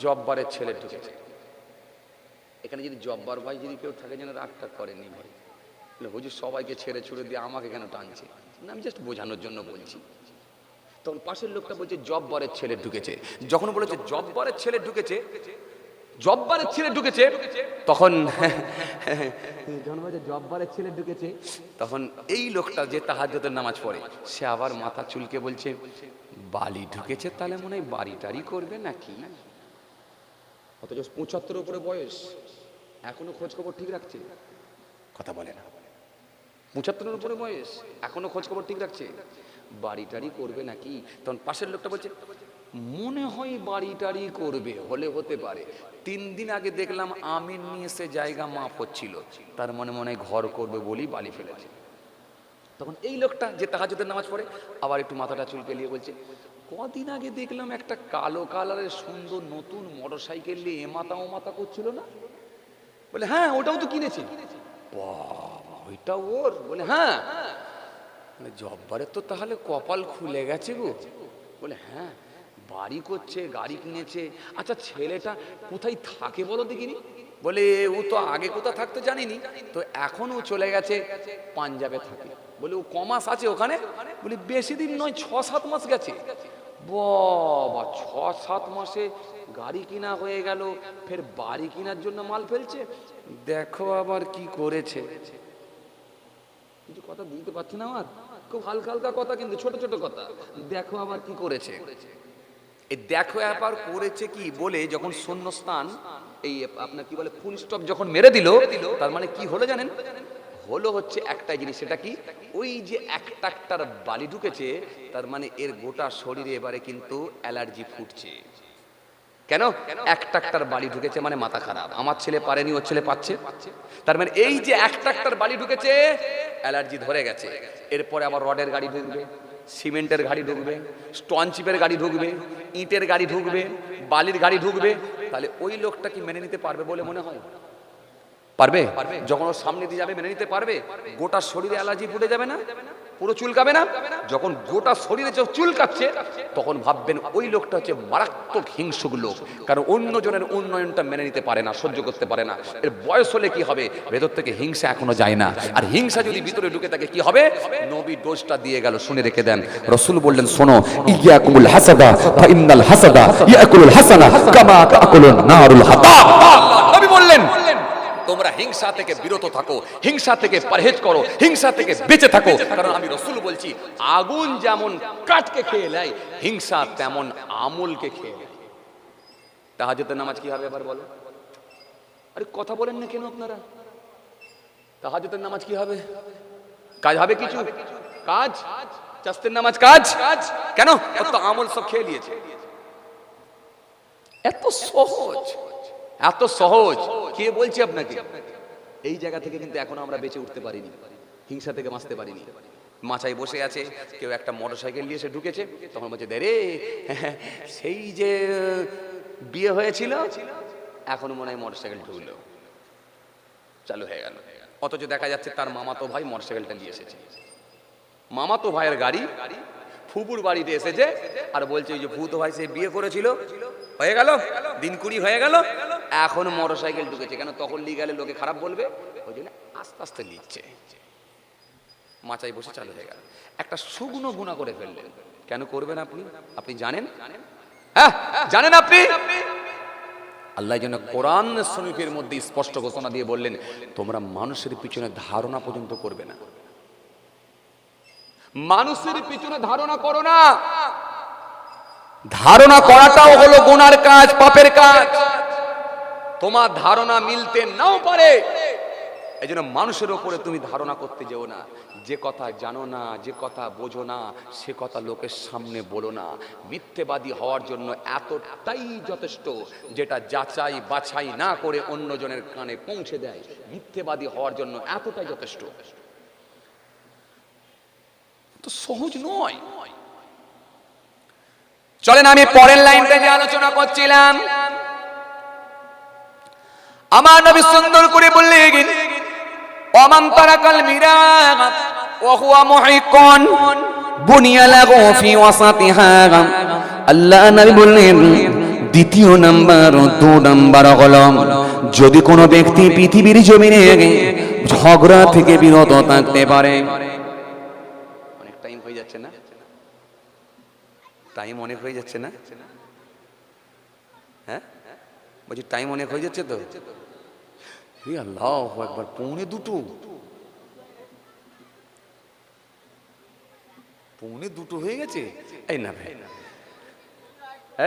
জব্বারের ছেলে ঢুকেছে। এখানে যদি জব্বার ভাই যদি কেউ থাকে, যেন রাগটা করেনি ভাই, হুজুর সবাইকে ছেড়ে ছুড়ে দিয়ে আমাকে কেন টানছে? না, আমি জাস্ট বোঝানোর জন্য বলছি। তখন পাশের লোকটা বলছে জব্বারের ছেলে ঢুকেছে। যখন বলেছে জব্বারের ছেলে ঢুকেছে, জব্বারের ছেলে ঢুকেছে, তখন জব্বারের ছেলে ঢুকেছে, তখন এই লোকটা যে তাহাজ্জুদের নামাজ পড়ে সে আবার মাথা চুলকে বলছে, বালি ঢুকেছে তাহলে মনে হয় বাড়ি টাড়ি করবে নাকি। অথচ ৭৫ উপরে বয়স, এখনো খোঁজ খবর ঠিক রাখছে, কথা বলে না। ৭৫ উপরে বয়স, এখনো খোঁজ খবর ঠিক রাখছে, বাড়ি টাড়ি করবে নাকি। তখন পাশের লোকটা বলছে, মনে হয় বাড়ি টাড়ি করবে, হলে হতে পারে, ৩ দিন আগে দেখলাম আমিন নিয়ে সে জায়গা মাপ হচ্ছিল, তার মনে মনে ঘর করবে বলেই বালি ফেলেছে। তখন এই লোকটা যে তাহাজ্জুদের নামাজ পড়ে আবার একটু মাথাটা চুলকে নিয়ে বলছে, কদিন আগে দেখলাম একটা কালো কালারের সুন্দর নতুন মোটরসাইকেল নিয়ে এমাতা ওমাতা করছিল না। বলে হ্যাঁ ওটাও তো কিনেছি। বাবা ওইটা ওর? বলে হ্যাঁ। জব্বারের তো তাহলে কপাল খুলে গেছে গো। বলে হ্যাঁ, বাড়ি করছে, গাড়ি কিনেছে। আচ্ছা ছেলেটা কোথায় থাকে বলো দেখিনি। বলে ও তো আগে কোথা থাকতো জানিনি, তো এখন ও চলে গেছে পাঞ্জাবে থাকে। বলে ও কমাস আছে ওখানে? বলে বেশি দিন নয়, ৬-৭ মাস গেছে। বাবা ৬-৭ মাসে গাড়ি কিনা হয়ে গেল, ফের বাড়ি কেনার জন্য মাল ফেলছে। দেখো আবার কি করেছে। কিছু কথা বুঝতে পারছি না আমার, খুব হালকা হালকা কথা, কিন্তু ছোট ছোট কথা। দেখো আবার কি করেছে। এই দেখো আবার করেছে কি বলে যখন শূন্যস্থান, এই আপনার কি বলে ফুল স্টপ যখন মেরে দিল, তার মানে কি হলো জানেন? হলো হচ্ছে একটাই জিনিস, সেটা কি, ওই যে একটার বালি ঢুকেছে, তার মানে এর গোটা শরীরে এবারে কিন্তু অ্যালার্জি ফুটছে। কেন? একটার বালি ঢুকেছে মানে মাথা খারাপ। আমার ছেলে পারেনি, ওর ছেলে পাচ্ছে। তার মানে এই যে একটার বালি ঢুকেছে, অ্যালার্জি ধরে গেছে। এরপরে আবার রডের গাড়ি ঢুকবে, সিমেন্টের গাড়ি ঢুকবে, স্টোন চিপের গাড়ি ঢুকবে, ইটের গাড়ি ঢুকবে, বালির গাড়ি ঢুকবে। তাহলে ওই লোকটা কি মেনে নিতে পারবে বলে মনে হয়? পারবে? যখন ওর সামনে দিয়ে যাবে মেনে নিতে পারবে? গোটা শরীরে অ্যালার্জি ফুটে যাবে না? পুরো চুলকাবে না? যখন গোটা শরীরে চুলকাচ্ছে তখন ভাববেন ওই লোকটা হচ্ছে মারাত্মক হিংসুক লোক, কারণ অন্যজনের উন্নয়নটা মেনে নিতে পারে না, সহ্য করতে পারে না। এর বয়স হলে কি হবে? ভেতর থেকে হিংসা এখনো যায় না, আর হিংসা যদি ভিতরে ঢুকে থাকে কি হবে? নবী ডোজটা দিয়ে গেল, শুনে রেখে দেন। রাসূল বললেন, শোনো, ইয়াকুমুল হাসাদা ফা ইন্নাল হাসাদা ইয়াকুলুল হাসানা কামা তাকুলুন নারুল হাতাব। নবী বললেন, তোমরা হিংসা থেকে বিরত থাকো, হিংসা থেকে পরহেজ করো, হিংসা থেকে বেঁচে থাকো, কারণ আমি রাসূল বলছি আগুন যেমন কাঠকে খেয়ে নেয়, হিংসা তেমন আমলকে খেয়ে নেয়। তাহাজ্জুদের নামাজ কি হবে এবার বলো? আরে কথা বলেন না কেন আপনারা? তাহাজ্জুদের নামাজ কি হবে? কাজ হবে কিছু? কাজ? চাস্তের নামাজ কাজ? কেন? তো আমল সব খেয়ে নিয়েছে। এত সহজ, এত সহজ। কে বলছে আপনাকে? এই জায়গা থেকে কিন্তু এখনো আমরা বেঁচে উঠতে পারিনি, হিংসা থেকে বাঁচতে পারিনি। মাচায় বসে আছে কেউ, একটা মোটরসাইকেল নিয়ে এসে ঢুকেছে, তখন বলছে রে সেই যে বিয়ে হয়েছিল এখন মনে হয় মোটরসাইকেল ঢুকলো, চালু হয়ে গেল। অথচ দেখা যাচ্ছে তার মামাতো ভাই মোটরসাইকেলটা নিয়ে এসেছে, মামাতো ভাইয়ের গাড়ি ফুপুর বাড়িতে এসেছে, আর বলছে ওই যে ফুতো ভাই সে বিয়ে করেছিল, হয়ে গেল দিন 20 হয়ে গেল, এখন মোটরসাইকেল ঢুকেছে। কেন? তখন নিয়ে গেলে লোকে খারাপ বলবে, ওই জন্য আস্তে আস্তে নিচ্ছে। মাচায় বসে চালু হয়ে গেল, একটা শুকনো গুনাহ করে ফেললেন। কেন করবেন আপনি? আপনি জানেন? হ্যাঁ জানেন আপনি? আল্লাহ যেন কোরআন শরীফের মধ্যে স্পষ্ট ঘোষণা দিয়ে বললেন, তোমরা মানুষের পিছনে ধারণা পর্যন্ত করবে না, মানুষের পিছনে ধারণা করো না। ধারণা করাটাও হলো গুনার কাজ, পাপের কাজ। তোমার ধারণা মিলতে নাও পারে, এই জন্য মানুষের উপরে তুমি ধারণা করতে যেও না। যে কথা জানো না, যে কথা বোঝো না, সে কথা লোকের সামনে বলো না। মিথ্যেবাদী হওয়ার জন্য এতটাই যথেষ্ট, যেটা যাচাই বাছাই না করে অন্যজনের কানে পৌঁছে দেয়, মিথ্যেবাদী হওয়ার জন্য এতটাই যথেষ্ট। তো সহজ নয়। চলেন আমি পরের লাইনটা যে আলোচনা করছিলাম, আমার নবী সুন্দর করে বললেন, ওমান তারাকাল মিরাগ ওয়া হুয়া মুহিকুন বুনিয়া লাহু ফি ওয়াসাতিহা। আল্লাহ নবী বললেন, দ্বিতীয় নাম্বার, 2 নাম্বার হলো, যদি কোনো ব্যক্তি পৃথিবীর জমিনে ঝগড়া থেকে বিরত থাকতে পারে। অনেক টাইম হয়ে যাচ্ছে না? টাইম অনেক হয়ে যাচ্ছে না? হ্যাঁ বলছি টাইম অনেক হয়ে যাচ্ছে তো। আল্লাহ একবার 1:45, 1:45 হয়ে গেছে। এই না ভাই,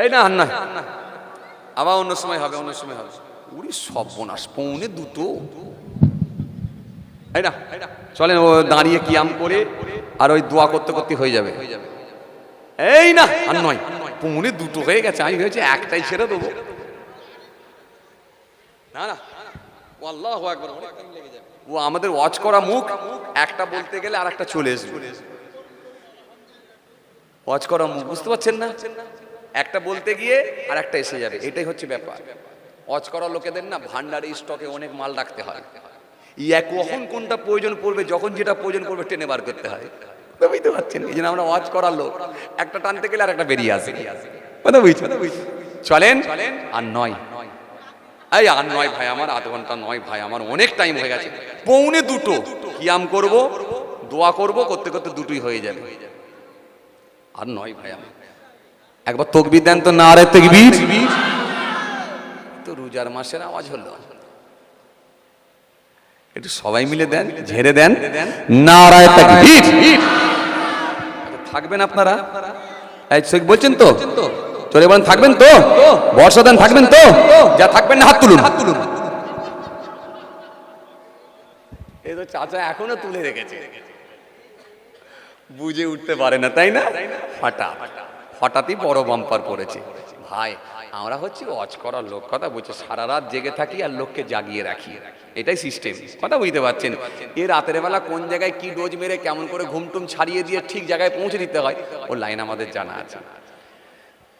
এই না আর না, আবার অন্য সময় হবে, অন্য সময় হবে। উড়ি সর্বনাশ, 1:45। এই না চলেন, ও দাঁড়িয়ে কিয়াম করে আর ওই দোয়া করতে করতে হয়ে যাবে। এই না আর নয়, 1:45 হয়ে গেছে। আমি ভেবেছি একটাই ছেড়ে দেবো। না না, ও আল্লাহু আকবার, অনেক টাইম লেগে যাবে। ও আমাদের ওয়াচ করা মুখ, একটা বলতে গেলে আর একটা চলে আসবে। ওয়াচ করা মুখ, বুঝতে পারছেন না? একটা বলতে গিয়ে আর একটা এসে যাবে, এটাই হচ্ছে ব্যাপার। ওয়াচ করা লোকেদের না ভান্ডারে স্টকে অনেক মাল রাখতে হয়। কখন কোনটা প্রয়োজন পড়বে, যখন যেটা প্রয়োজন পড়বে টেনে বার করতে হয়। বুঝতে পারছেন? এই জন্য আমরা ওয়াচ করার লোক, একটা টানতে গেলে আর একটা বেরিয়ে আসে। কথা বুঝছেন? চলেন আর নয়, এই আর নয় ভাই আমার, আধ ঘন্টা নয় ভাই আমার, অনেক টাইম হয়ে গেছে। 1:45 কিয়াম করব, দোয়া করব, করতে করতে 2টোই হয়ে যাবে। আর নয় ভাই আমার, একবার তাকবীর দেন তো, নারে তাকবীর। তো রোজার মাসের আওয়াজ হলো, একটু সবাই মিলে দেন, ঝেড়ে দেন, নারে তাকবীর। থাকবেন আপনারা? এই শেখ বলছেন তো, চলে বলেন থাকবেন তো, বর্ষা দেন থাকবেন তো, যা থাকবেন না হাত তুলুন। এই তো চাচা এখনো তুলে রেখেছে, বুঝে উঠতে পারে না, তাই না? হঠাৎই বড় বাম্পার পড়েছে। ভাই আমরা হচ্ছে ওয়াচ করার লোক, কথা বলছে, সারা রাত জেগে থাকি আর লোককে জাগিয়ে রাখি, এটাই সিস্টেম। কথা বুঝতে পারছেন? এ রাতের বেলা কোন জায়গায় কি ডোজ মেরে কেমন করে ঘুমটুম ছাড়িয়ে দিয়ে ঠিক জায়গায় পৌঁছে দিতে হয়, ওর লাইন আমাদের জানা আছে।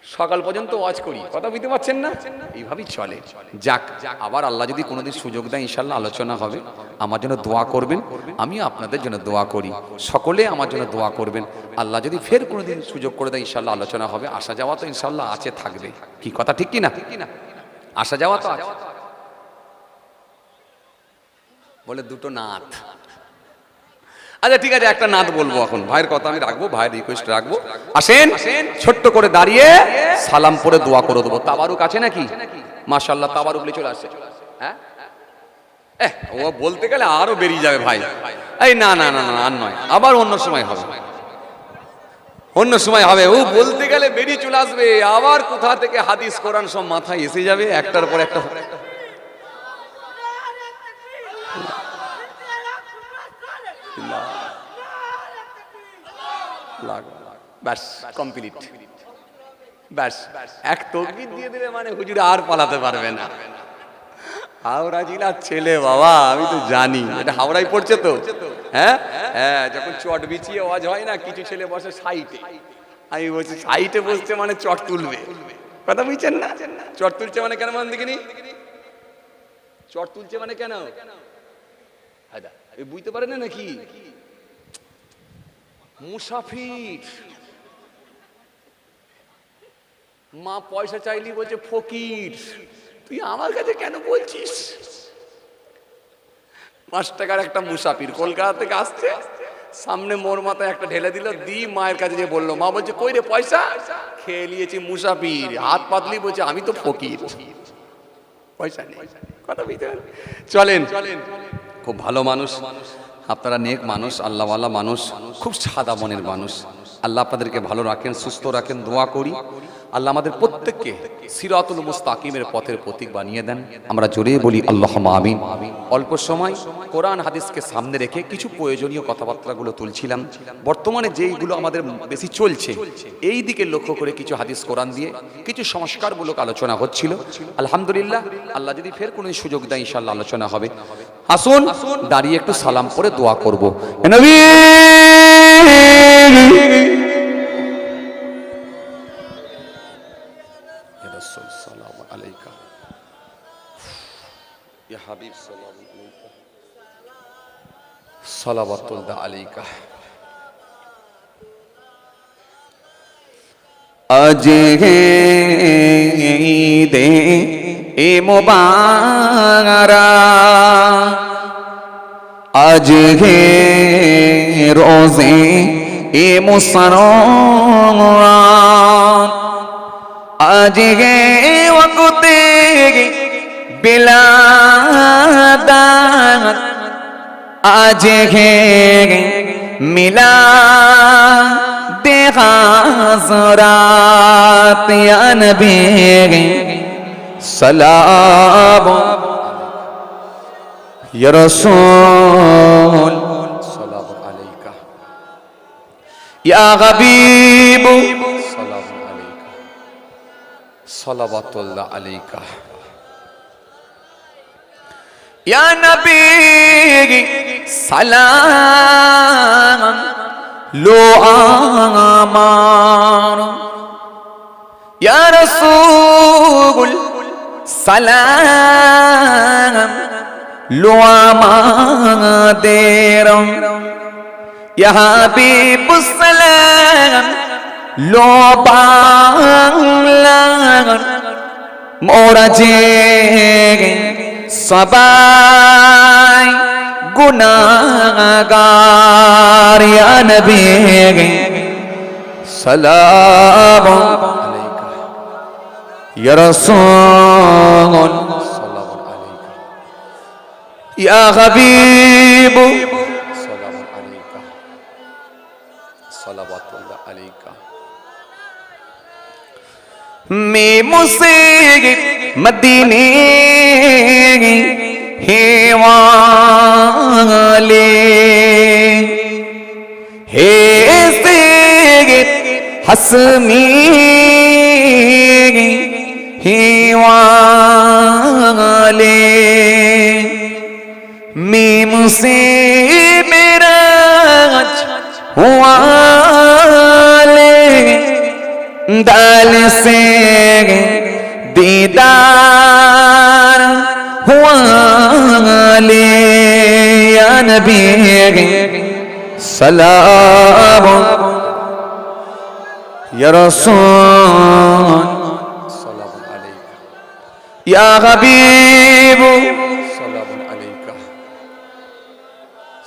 সকাল পর্যন্ত ওয়াচ করি, কথা বুঝতে পারছেন না? এইভাবেই চলে। যাক, আবার আল্লাহ যদি কোনোদিন সুযোগ দেয় ইনশাল্লাহ আলোচনা হবে। আমার জন্য দোয়া করবেন, আমিও আপনাদের জন্য দোয়া করি, সকলে আমার জন্য দোয়া করবেন। আল্লাহ যদি ফের কোনোদিন সুযোগ করে দেয় ইনশাল্লাহ আলোচনা হবে। আসা যাওয়া তো ইনশাল্লাহ আছে, থাকবে। কি কথা ঠিক কি না? আসা যাওয়া তো আছে। বলে 2টো নাত। আচ্ছা ঠিক আছে, একটা নাত বলবো এখন, ভাইয়ের কথা আমি রাখবো, ভাইয়ের রিকোয়েস্ট রাখবো। আসেন ছোট্ট করে দাঁড়িয়ে সালাম পরে দোয়া করে দেবো। তাবারুক আছে নাকি? মাশাআল্লাহ, তাবারুক নিয়ে চলে আসছে। হ্যাঁ, ও বলতে গেলে আরো বেরিয়ে যাবে ভাই। এই না না না না, আর নয়, আবার অন্য সময় হবে, অন্য সময় হবে। ও বলতে গেলে বেরিয়ে চলে আসবে, আবার কোথা থেকে হাদিস কোরআন সব মাথায় এসে যাবে, একটার পর একটা। ব্যাস কমপ্লিট, ব্যাস এক তাকবীর দিয়ে দিলে মানে হুজুর আর পালাতে পারবে না। হাওড়া জেলার ছেলে বাবা, আমি তো জানি এটা হাওড়ায় পড়ছে তো। হ্যাঁ হ্যাঁ, যখন চট বিছিয়ে আওয়াজ হয় না, কিছু ছেলে বসে সাইটে, আমি বলছি সাইটে বসছে মানে চট তুলবে, কথা বুঝছেন না? চট তুলছে মানে কেন বলেন দেখিনি? চট তুলছে মানে কেন বুঝতে পারে না নাকি? মুসাফির, মা পয়সা চাইলি বলছে ফকির। তুই আমার কাছে কেন বলছিস? 5 টাকার একটা মুসাফির কলকাতা থেকে আসছে, সামনে মোর মাথায় একটা ঢেলে দিল, দি মায়ের কাছে যে বললো, মা বলছে কই রে পয়সা? খেয়ে নিয়েছি মুসাফির। হাত পাতলি বলছে আমি তো ফকির, পয়সা নেই। কথা বুঝতে পারেন? চলেন, খুব ভালো মানুষ আপনারা, নেক মানুষ, আল্লাহওয়ালা মানুষ, খুব সাদা মনের মানুষ। আল্লাহ আপনাদেরকে ভালো রাখেন, সুস্থ রাখেন, দোয়া করি আল্লাহ আমাদের প্রত্যেককে সিরাতুল মুস্তাকিমের পথের প্রতীক বানিয়ে দেন। আমরা জোরে বলি আল্লাহুম্মা আমিন। অল্প সময় কোরআন হাদিসকে সামনে রেখে কিছু প্রয়োজনীয় কথাবার্তাগুলো তুলছিলাম। বর্তমানে যেইগুলো আমাদের বেশি চলছে, এই দিকে লক্ষ্য করে কিছু হাদিস কোরআন দিয়ে কিছু সংস্কারমূলক আলোচনা হচ্ছিল। আলহামদুলিল্লাহ, আল্লাহ যদি ফের কোনো সুযোগ দেয় ইনশাআল্লাহ আলোচনা হবে। আসুন দাঁড়িয়ে একটু সালাম করে দোয়া করব। নবী সালাম আলাইকা, ইয়া হাবিব সালাম আলাইকা, সালাওয়াতুল্লাহ আলাইকা। আজ হে ঈদে মুবারক, আজ হে রোজে মুসররত, আজ হে ওয়াক্তে बिलादात आज है मिला देखा ज़रात या नबी सलाम या रसूल सलाम अलैका या हबीब सलाम अलैका सलावतुल्लाह अलैका या नबी सलाम लो आमान या रसूल सलाम लो आमादेरम या हबीब सलाम लो बांगलान मोरा जे सबाई गुनाहगार या नबी सलाम अलैका या रसूल सलाम अलैका या हबीब सलाम अलैका सलावतुल्लाह अलैका मैं मुझसे मदीने हे वाले हे से हसमी हे वाले मीम से मेरा वाले दाल से दीदार वाले या नबी सलाम या रसूल सलाम अलैका या हबीब सलाम अलैका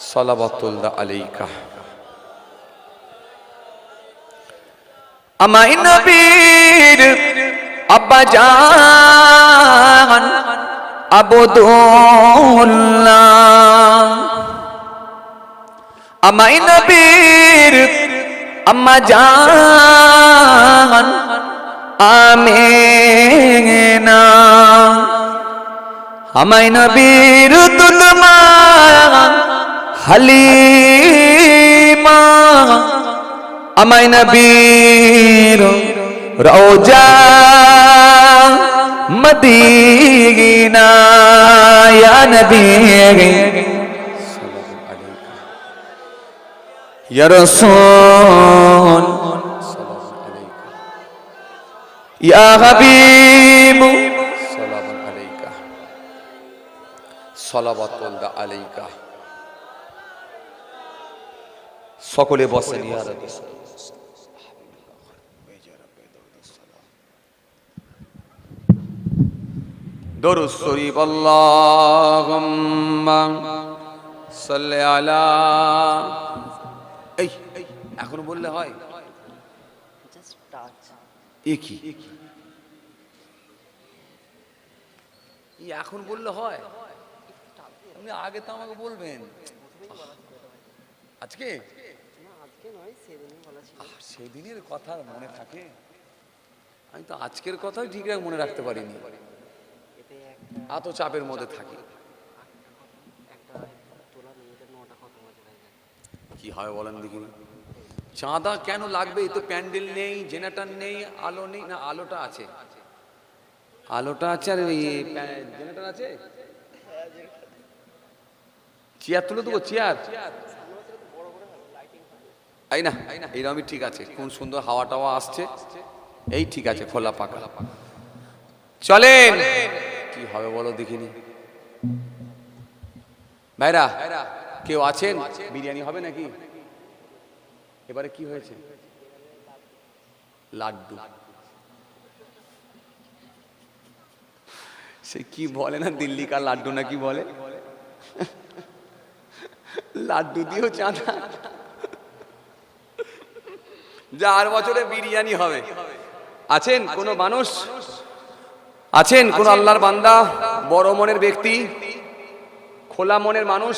सलावतुल्लाह अलैका আমায় নবীর আব্বা জান আবদুল্লাহ আমায় নবীর আম্মা জান আমেনা আমায় নবীর দুলমা হালিমা আমায় নবীর রওজা মদিনা ইয়া নবী সাল্লাল্লাহু আলাইহি ইয়া রাসূল সাল্লাল্লাহু আলাইহি ইয়া হাবিব সাল্লাল্লাহু আলাইহি সালাওয়াতুল্লাহ আলাইকা সকলে বসেন ইয়া রাসূল দরুদ শরীফ আল্লাহুম্মা সাল্লি আলা এই এখন বললে হয় জাস্ট টাচ একই এখন বললে হয় আপনি আগে তো আমাকে বলবেন আজকে নয় সেদিনই বলা ছিল সেদিনের কথা মনে থাকে আমি তো আজকের কথাই ঠিকঠাক মনে রাখতে পারিনি এত চাপের মধ্যে থাকি কি হয় বলেন দেখি চাঁদা কেন লাগবে এই তো প্যান্ডেল নেই জেনারেটর নেই আলো নেই না আলোটা আছে আর জেনারেটর আছে চেয়ার তুলে দেবো চেয়ার এই না এইরকমই ঠিক আছে কোন সুন্দর হাওয়া টাওয়া আসছে এই ঠিক আছে খোলা পাকা চলেন কি হবে বলো দেখিনি ভাইরা কেউ আছেন বিরিয়ানি হবে নাকি এবারে কি হয়েছে লাড্ডু সে কি বলে না দিল্লি কা লাড্ডু না কি বলে লাড্ডু দিয়েও চাঁদা 4 বছরে বিরিয়ানি হবে আছেন কোন মানুষ আছেন কোন আল্লাহর বান্দা, বড় মনের ব্যক্তি, খোলা মনের মানুষ,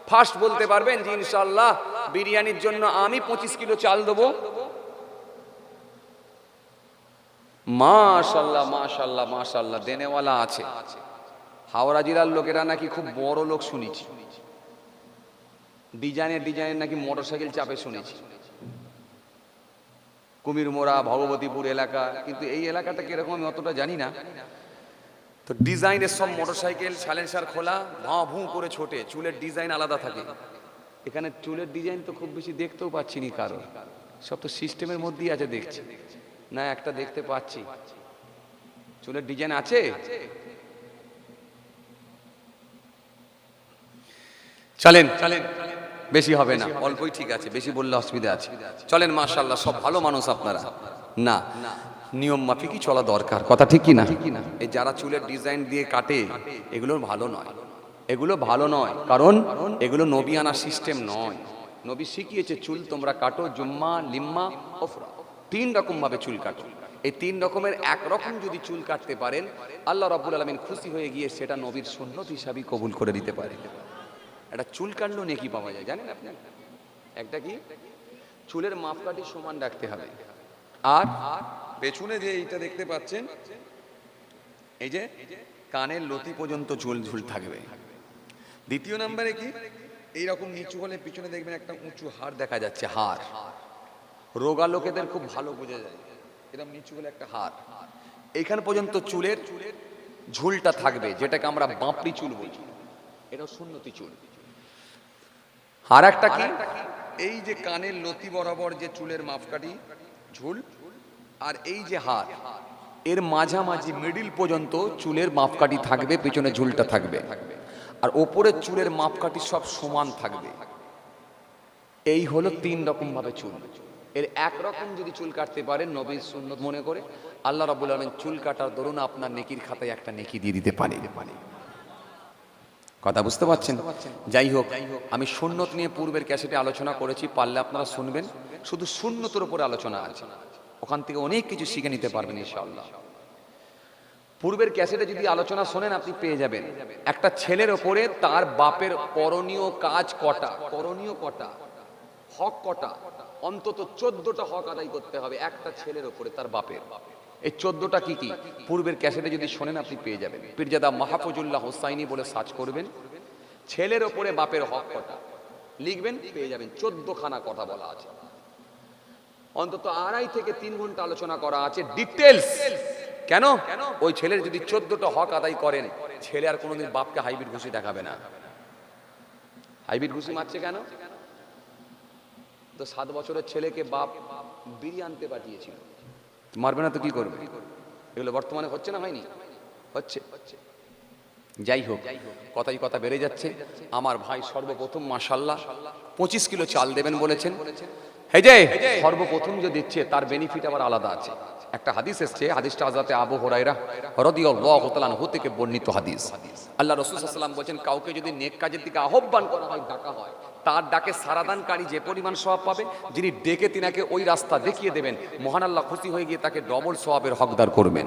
ফার্স্ট বলতে পারবেন যে ইনশাআল্লাহ বিরিয়ানির জন্য আমি 25 কিলো চাল দেবো? মাশাআল্লাহ মাশাআল্লাহ মাশাআল্লাহ, দেনেওয়ালা আছে। হাওড়া জেলার লোকেরা নাকি খুব বড় লোক শুনেছি, ডিজাইনের নাকি মোটরসাইকেল চাপে শুনেছি। কুমিরমোড়া, ভগবতীপুর এলাকা, কিন্তু এই এলাকাটা কিরকম আমি অতটা জানি না। তো ডিজাইনের সব মোটরসাইকেল, সাইলেন্সার খোলা, ভাঁ ভুঁ করে ছোটে, চুলের ডিজাইন আলাদা থাকে। এখানে চুলের ডিজাইন তো খুব বেশি দেখতেও পাচ্ছি না কারো, সব তো সিস্টেমের মধ্যেই আছে দেখছি। না একটা দেখতে পাচ্ছি চুলের ডিজাইন আছে। চলেন চলেন, বেশি হবে না, অল্পই ঠিক আছে, বেশি বললে অসুবিধা আছে। চলেন, মাশাআল্লাহ সব ভালো মানুষ আপনারা। না, নিয়ম মাফিকই চলা দরকার, কথা ঠিক কি না? এই যারা চুলের ডিজাইন দিয়ে কাটে এগুলো ভালো নয়, এগুলো ভালো নয়, কারণ এগুলো নবী আনা সিস্টেম নয়। নবী শিখিয়েছে চুল তোমরা কাটো জুম্মা, লিম্মা, ওফরা, 3 রকম ভাবে চুল কাটো। এই 3 রকমের এক রকম যদি চুল কাটতে পারেন, আল্লাহ রাব্বুল আলামিন খুশি হয়ে গিয়ে সেটা নবীর সুন্নত হিসাবে কবুল করে দিতে পারে। একটা চুল কাটলেও নেকি পাওয়া যায়, জানেন আপনি? একটা কি, চুলের মাপকাঠি সমান রাখতে হবে। আর পেছনে যে এইটা দেখতে পাচ্ছেন, এই যে কানের লতি পর্যন্ত চুল ঝুল থাকবে। দ্বিতীয় নম্বরে কি, এইরকম নিচু হলে পিছনে দেখবেন একটা উঁচু হাড় দেখা যাচ্ছে, হাড়। রোগা লোকেদের খুব ভালো বোঝা যায়, এরকম নিচু হলে একটা হাড়। এইখান পর্যন্ত চুলের ঝুলটা থাকবে, যেটাকে আমরা বাঁপড়ি চুল বলি, এটা সুন্নতি চুল। আর একটা কি, এই যে কানের লতি বরাবর যে চুলের মাপকাঠি ঝুল, আর এই যে হাত, এর মাঝামাঝি মিডিল পর্যন্ত চুলের মাপকাঠি থাকবে, পেছনে ঝুলটা থাকবে। আর ওপরের চুলের মাপকাঠি সব সমান থাকবে। এই হলো 3 রকম ভাবে চুল। এর এক রকম যদি চুল কাটতে পারেন নবীর সুন্নত মনে করে, আল্লাহ রাব্বুল আলামিন চুল কাটার দরুন আপনার নেকির খাতায় একটা নেকি দিয়ে দিতে পারে। কথা বুঝতে পারছেন? যাই হোক, আমি সুন্নত নিয়ে পূর্বের ক্যাসেটে আলোচনা করেছি, পারলে আপনারা শুনবেন। শুধু সুন্নতের উপরে আলোচনা আছে, ওখান থেকে অনেক কিছু শিখে নিতে পারবেন ইনশাআল্লাহ। পূর্বের ক্যাসেটে যদি আলোচনা শোনেন আপনি পেয়ে যাবেন একটা ছেলের ওপরে তার বাপের করণীয় কাজ কটা, করণীয় কটা, হক কটা, অন্তত 14টা হক আদায় করতে হবে একটা ছেলের ওপরে তার বাপের। এই 14টা কি কি পূর্বের ক্যাসেটে যদি শোনেন আপনি পেয়ে যাবেন। পীরজাদা মাহফুজুল্লাহ হুসাইনি বলে সার্চ করবেন, ছেলের ওপরে বাপের হক কটা লিখবেন, পেয়ে যাবেন 14খানা কথা বলা আছে। অন্তত 2.5 থেকে 3 ঘন্টা আলোচনা করা আছে ডিটেলস। কেন? ওই ছেলের যদি 14টা হক আদায় করেন, ছেলে আর কোনোদিন বাপকে হাইব্রিড ঘুষি দেখাবে না। হাইব্রিড ঘুষি মারছে কেন? তো 7 বছরের ছেলেকে বাপ বিড়ি আনতে পাঠিয়েছিল, মারবে না তো কি করবে? এগুলো বর্তমানে হচ্ছে না, হয়নি? হচ্ছে। যাই হোক, কথাই কথা বেড়ে যাচ্ছে। আমার ভাই সর্বপ্রথম মাশাআল্লাহ 25 কিলো চাল দেবেন বলেছেন। এই যে সর্বপ্রথম যে দিচ্ছে তার বেনিফিট আবার আলাদা আছে। একটা হাদিস এসেছে, হাদিসটা হযরতে আবু হুরায়রা রাদিয়াল্লাহু তাআলা আনহু থেকে বর্ণিত হাদিস। আল্লাহ রাসূল সাল্লাল্লাহু আলাইহি ওয়াসাল্লাম বলেন, কাউকে যদি নেক কাজের দিকে আহ্বান করা হয়, ডাকা হয়, তার ডাকে সারাদানকারী যে পরিমাণ সওয়াব পাবে, যিনি ডেকে তিনাকে ওই রাস্তা দেখিয়ে দেবেন, মহান আল্লাহ খুশি হয়ে গিয়ে তাকে ডবল সওয়াবের হকদার করবেন।